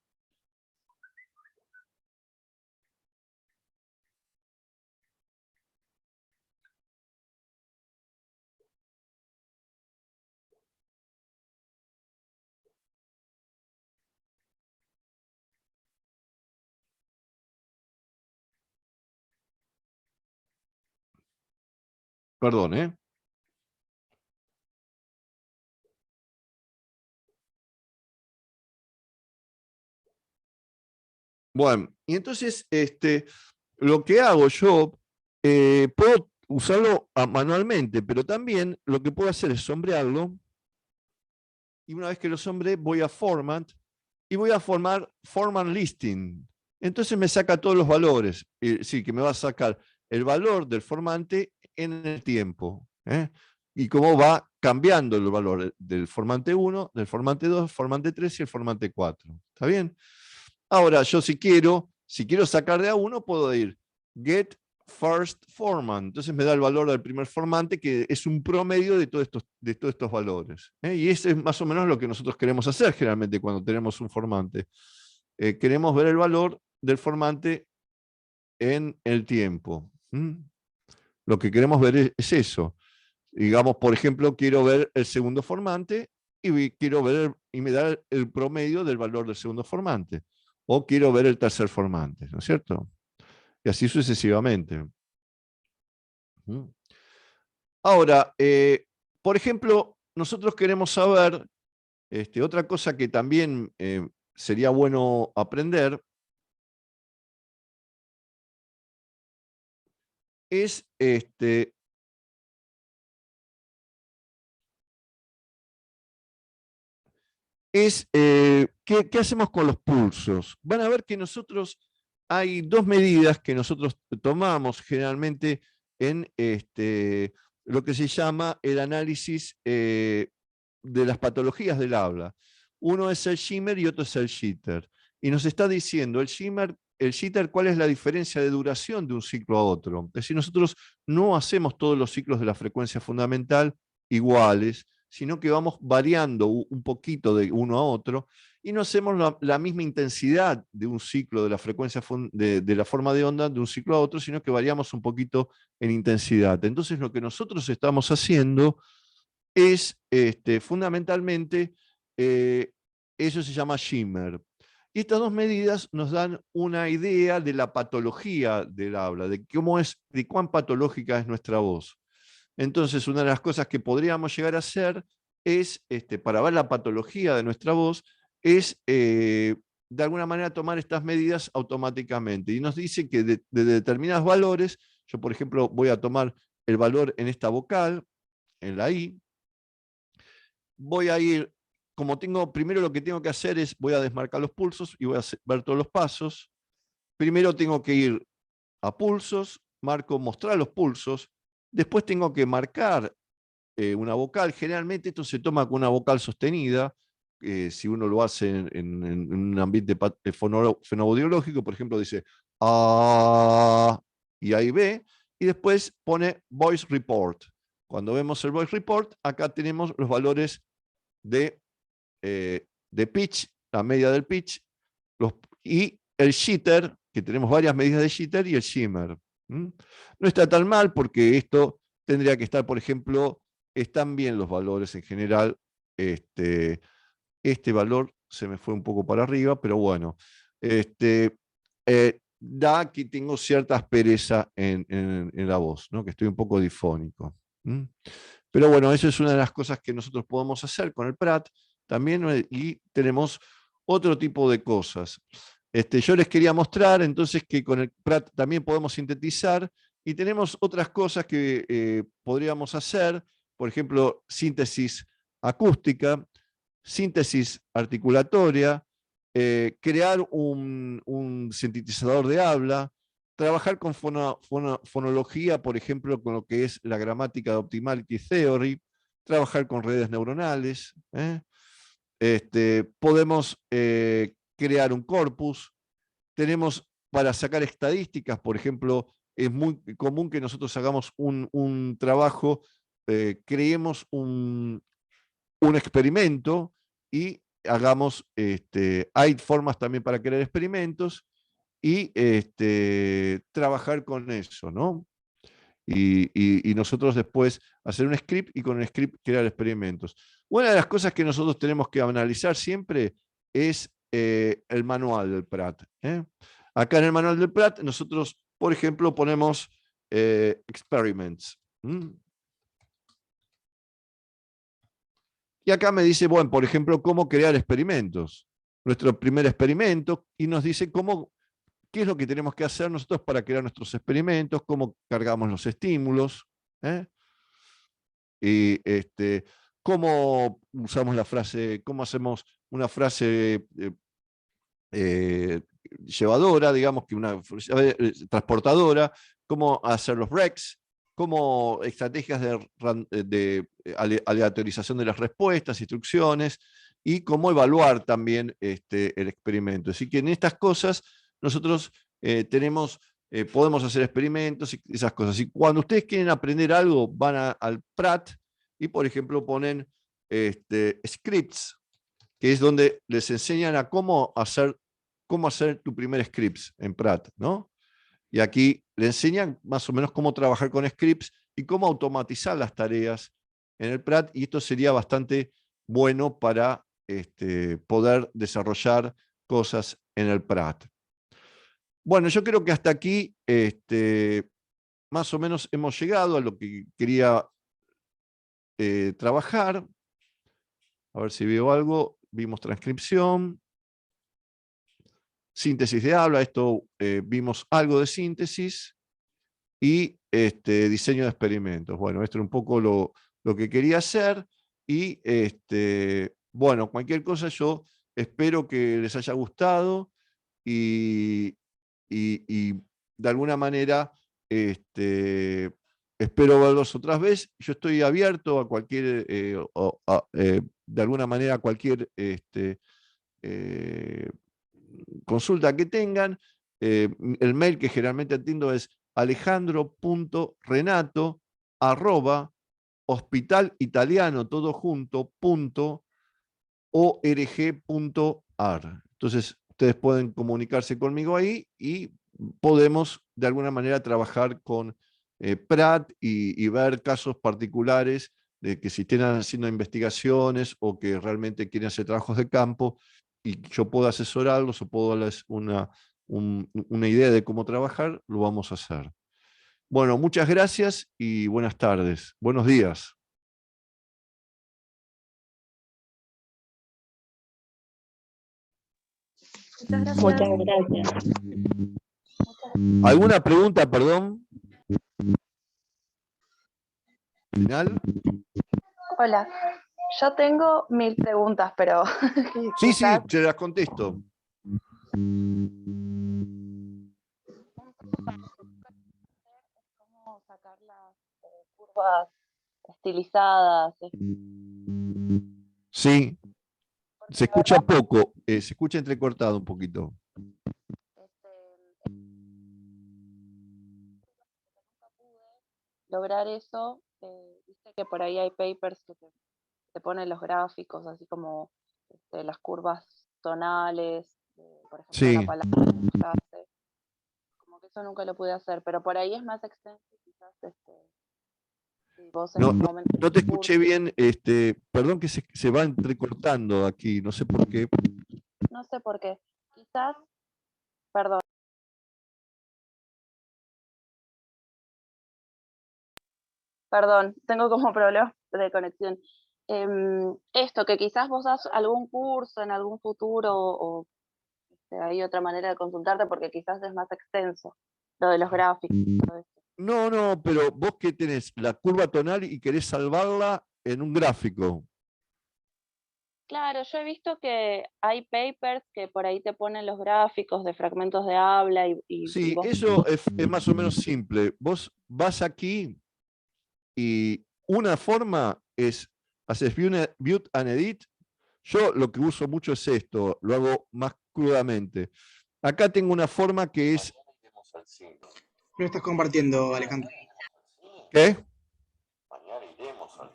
Perdón, ¿eh? Bueno, y entonces lo que hago yo, puedo usarlo manualmente, pero también lo que puedo hacer es sombrearlo, y una vez que lo sombré voy a Format, y voy a formar Format Listing. Entonces me saca todos los valores, sí, que me va a sacar el valor del formante en el tiempo, y cómo va cambiando el valor del formante 1, del formante 2, formante 3 y el formante 4. ¿Está bien? Ahora, yo si quiero sacar de a uno, puedo ir Get First Format. Entonces me da el valor del primer formante, que es un promedio de todos estos valores. Y ese es más o menos lo que nosotros queremos hacer generalmente cuando tenemos un formante. Queremos ver el valor del formante en el tiempo. Lo que queremos ver es eso. Digamos, por ejemplo, quiero ver el segundo formante y quiero ver y me da el promedio del valor del segundo formante. O quiero ver el tercer formante, ¿no es cierto? Y así sucesivamente. Ahora, por ejemplo, nosotros queremos saber, otra cosa que también sería bueno aprender, es ¿qué hacemos con los pulsos? Van a ver que nosotros, hay dos medidas que nosotros tomamos generalmente en lo que se llama el análisis de las patologías del habla. Uno es el shimmer y otro es el jitter. Y nos está diciendo el jitter, ¿cuál es la diferencia de duración de un ciclo a otro? Es decir, nosotros no hacemos todos los ciclos de la frecuencia fundamental iguales, sino que vamos variando un poquito de uno a otro y no hacemos la misma intensidad de un ciclo de la frecuencia de la forma de onda de un ciclo a otro, sino que variamos un poquito en intensidad. Entonces lo que nosotros estamos haciendo es fundamentalmente, eso se llama shimmer. Y estas dos medidas nos dan una idea de la patología del habla, de cuán patológica es nuestra voz. Entonces, una de las cosas que podríamos llegar a hacer es, para ver la patología de nuestra voz, es de alguna manera tomar estas medidas automáticamente. Y nos dice que de determinados valores, yo por ejemplo voy a tomar el valor en esta vocal, en la I, voy a ir, como primero lo que tengo que hacer es, voy a desmarcar los pulsos y voy a ver todos los pasos. Primero tengo que ir a pulsos, marco mostrar los pulsos, después tengo que marcar una vocal. Generalmente esto se toma con una vocal sostenida, si uno lo hace en un ambiente fonoaudiológico, por ejemplo, dice A, y ahí ve, y después pone Voice Report. Cuando vemos el Voice Report, acá tenemos los valores de pitch, la media del pitch, y el jitter, que tenemos varias medidas de jitter, y el shimmer. No está tan mal porque esto tendría que estar, por ejemplo, están bien los valores en general. Este valor se me fue un poco para arriba, pero bueno, da que tengo cierta aspereza en la voz, ¿no? Que estoy un poco difónico. Pero bueno, eso es una de las cosas que nosotros podemos hacer con el Pratt también, y tenemos otro tipo de cosas. Yo les quería mostrar entonces que con el Pratt también podemos sintetizar, y tenemos otras cosas que podríamos hacer, por ejemplo, síntesis acústica, síntesis articulatoria, crear un sintetizador de habla, trabajar con fonología, por ejemplo, con lo que es la gramática de Optimality Theory, trabajar con redes neuronales. Podemos crear un corpus. Tenemos para sacar estadísticas, por ejemplo, es muy común que nosotros hagamos un trabajo, creemos un experimento y hagamos, hay formas también para crear experimentos y trabajar con eso, ¿no? Y nosotros después hacer un script y con el script crear experimentos. Una de las cosas que nosotros tenemos que analizar siempre es el manual del Pratt. Acá en el manual del Pratt nosotros, por ejemplo, ponemos experiments. Y acá me dice, bueno, por ejemplo, cómo crear experimentos. Nuestro primer experimento, y nos dice qué es lo que tenemos que hacer nosotros para crear nuestros experimentos, cómo cargamos los estímulos, y cómo usamos la frase, cómo hacemos una frase llevadora, digamos que una transportadora, cómo hacer los breaks, cómo estrategias de aleatorización de las respuestas, instrucciones, y cómo evaluar también el experimento. Así que en estas cosas nosotros podemos hacer experimentos y esas cosas. Y cuando ustedes quieren aprender algo, van al Pratt y, por ejemplo, ponen scripts, que es donde les enseñan a cómo hacer tu primer scripts en Pratt, ¿no? Y aquí le enseñan más o menos cómo trabajar con scripts y cómo automatizar las tareas en el Pratt, y esto sería bastante bueno para poder desarrollar cosas en el Pratt. Bueno, yo creo que hasta aquí más o menos hemos llegado a lo que quería trabajar. A ver si veo algo. Vimos transcripción. Síntesis de habla, esto vimos algo de síntesis. y diseño de experimentos. Bueno, esto era un poco lo que quería hacer y bueno, cualquier cosa yo espero que les haya gustado y de alguna manera espero verlos otras veces. Yo estoy abierto a cualquier, de alguna manera, a cualquier consulta que tengan. El mail que generalmente atiendo es alejandro.renato@hospitalitaliano todo junto, .org.ar. Entonces, ustedes pueden comunicarse conmigo ahí y podemos de alguna manera trabajar con Pratt y ver casos particulares de que si estén haciendo investigaciones o que realmente quieren hacer trabajos de campo y yo puedo asesorarlos o puedo darles una idea de cómo trabajar, lo vamos a hacer. Bueno, muchas gracias y buenas tardes. Buenos días. Muchas gracias. ¿Alguna pregunta, perdón? ¿Final? Hola, yo tengo 1000 preguntas, pero Sí, quizás te las contesto. cómo sacar las curvas estilizadas. Sí, se escucha poco, se escucha entrecortado un poquito. Lograr eso, viste que por ahí hay papers que te ponen los gráficos, así como las curvas tonales, por ejemplo, una Sí. palabra, una frase. Como que eso nunca lo pude hacer, pero por ahí es más extenso, quizás si vos en No, un no, momento no te escuché bien, perdón que se va entrecortando aquí, no sé por qué. no sé por qué, quizás, perdón. Perdón, tengo como problemas de conexión. Esto, que quizás vos das algún curso en algún futuro o hay otra manera de consultarte porque quizás es más extenso, lo de los gráficos. Todo esto. No, pero vos que tenés la curva tonal y querés salvarla en un gráfico. Claro, yo he visto que hay papers que por ahí te ponen los gráficos de fragmentos de habla y Sí, vos... eso es más o menos simple. Vos vas aquí y una forma es, haces View and Edit. Yo lo que uso mucho es esto, lo hago más crudamente. Acá tengo una forma que es... No estás compartiendo, Alejandro. ¿Qué?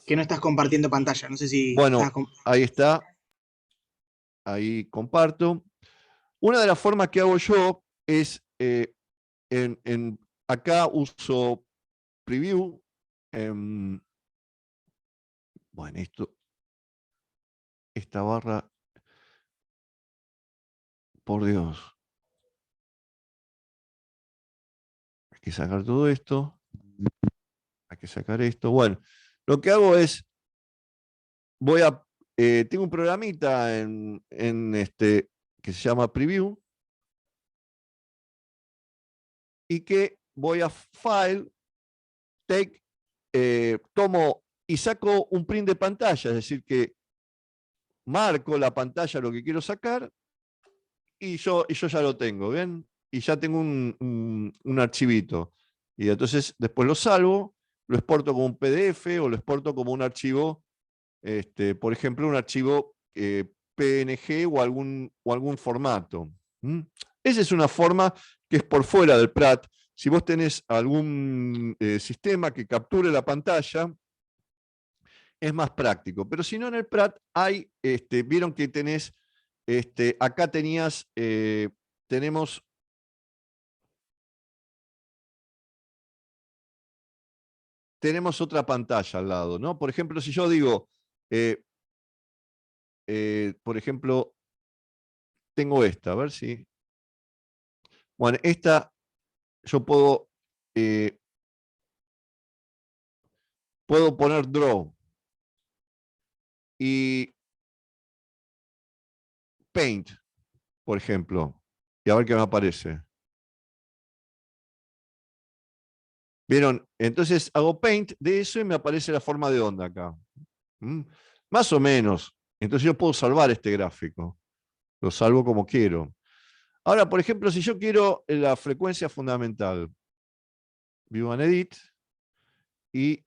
Que no estás compartiendo pantalla. No sé si Bueno, ahí está. Ahí comparto. Una de las formas que hago yo es, acá uso Preview. Bueno, esta barra, por Dios. Hay que sacar todo esto. Hay que sacar esto. Bueno, lo que hago es, tengo un programita que se llama Preview y que voy a File, Take, tomo y saco un print de pantalla, es decir, que marco la pantalla lo que quiero sacar y yo ya lo tengo, ¿bien? Y ya tengo un archivito. Y entonces después lo salvo, lo exporto como un PDF o lo exporto como un archivo, por ejemplo, un archivo PNG o algún formato. Esa es una forma que es por fuera del Pratt. Si vos tenés algún sistema que capture la pantalla, es más práctico. Pero si no, en el Pratt hay, vieron que tenés, acá tenemos otra pantalla al lado, ¿no? Por ejemplo, si yo digo, por ejemplo, tengo esta, a ver si... Bueno, esta yo puedo poner Draw y Paint, por ejemplo, y a ver qué me aparece. ¿Vieron? Entonces hago paint de eso y me aparece la forma de onda acá. Más o menos. Entonces yo puedo salvar este gráfico. Lo salvo como quiero. Ahora, por ejemplo, si yo quiero la frecuencia fundamental, View and Edit y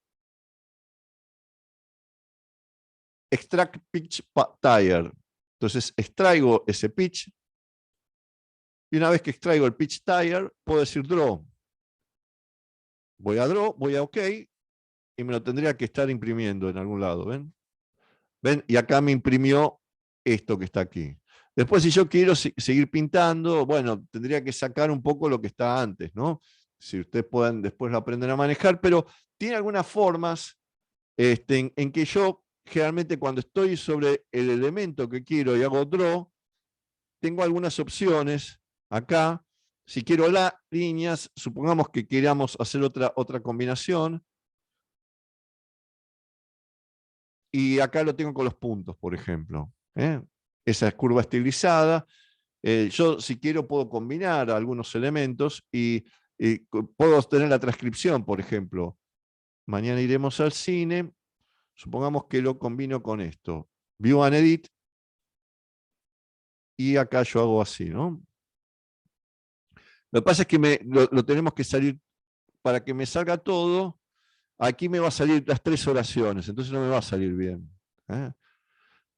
Extract Pitch Tire. Entonces extraigo ese pitch y una vez que extraigo el pitch tire, puedo decir Draw. Voy a Draw, voy a OK y me lo tendría que estar imprimiendo en algún lado. ¿Ven? ¿Ven? Y acá me imprimió esto que está aquí. Después, si yo quiero seguir pintando, bueno, tendría que sacar un poco lo que está antes, ¿no? Si ustedes puedan después lo aprender a manejar, pero tiene algunas formas en que yo, generalmente cuando estoy sobre el elemento que quiero y hago Draw, tengo algunas opciones acá. Si quiero líneas, supongamos que queramos hacer otra combinación. Y acá lo tengo con los puntos, por ejemplo. Esa es curva estilizada. Yo, si quiero, puedo combinar algunos elementos y puedo tener la transcripción, por ejemplo. Mañana iremos al cine. Supongamos que lo combino con esto. View and Edit. Y acá yo hago así, ¿no? Lo que pasa es que lo tenemos que salir, para que me salga todo, aquí me va a salir las 3 oraciones, entonces no me va a salir bien.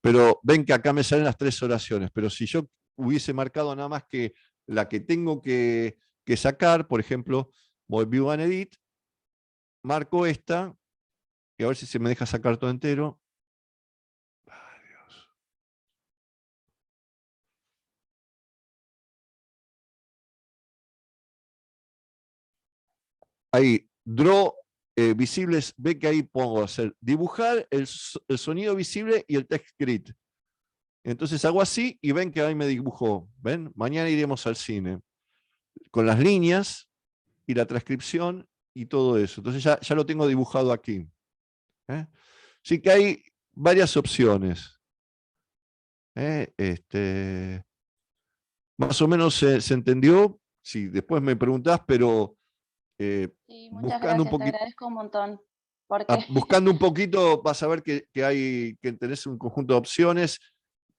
Pero ven que acá me salen las 3 oraciones, pero si yo hubiese marcado nada más que la que tengo que sacar, por ejemplo, voy View and Edit, marco esta, y a ver si se me deja sacar todo entero. Ay, Dios. Ahí, Draw visibles, ve que ahí pongo hacer dibujar el sonido visible y el text grid. Entonces hago así y ven que ahí me dibujó. ¿Ven? Mañana iremos al cine. Con las líneas y la transcripción y todo eso. Entonces ya lo tengo dibujado aquí. Así que hay varias opciones. Más o menos se entendió. Sí, después me preguntás, pero Sí, muchas buscando un gracias, te poquito. agradezco un montón. Porque Buscando un poquito vas a ver que tenés un conjunto de opciones.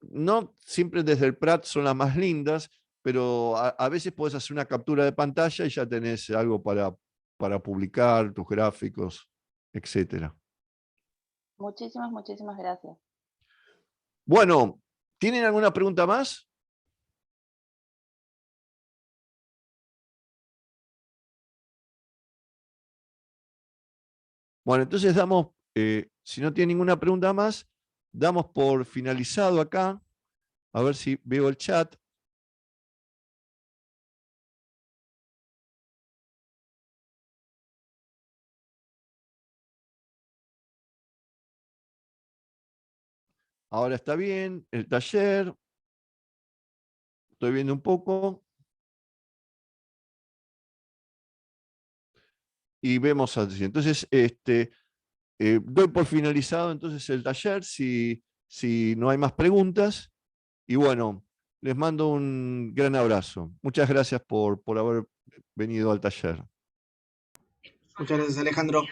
No siempre desde el Prat son las más lindas, pero a veces podés hacer una captura de pantalla y ya tenés algo para publicar, tus gráficos, etc. muchísimas gracias. Bueno, ¿tienen alguna pregunta más? Bueno, entonces damos, si no tienen ninguna pregunta más, damos por finalizado acá. A ver si veo el chat. Ahora está bien, el taller. Estoy viendo un poco. Y vemos así. Entonces, doy por finalizado entonces el taller, si no hay más preguntas. Y bueno, les mando un gran abrazo. Muchas gracias por haber venido al taller. Muchas gracias, Alejandro.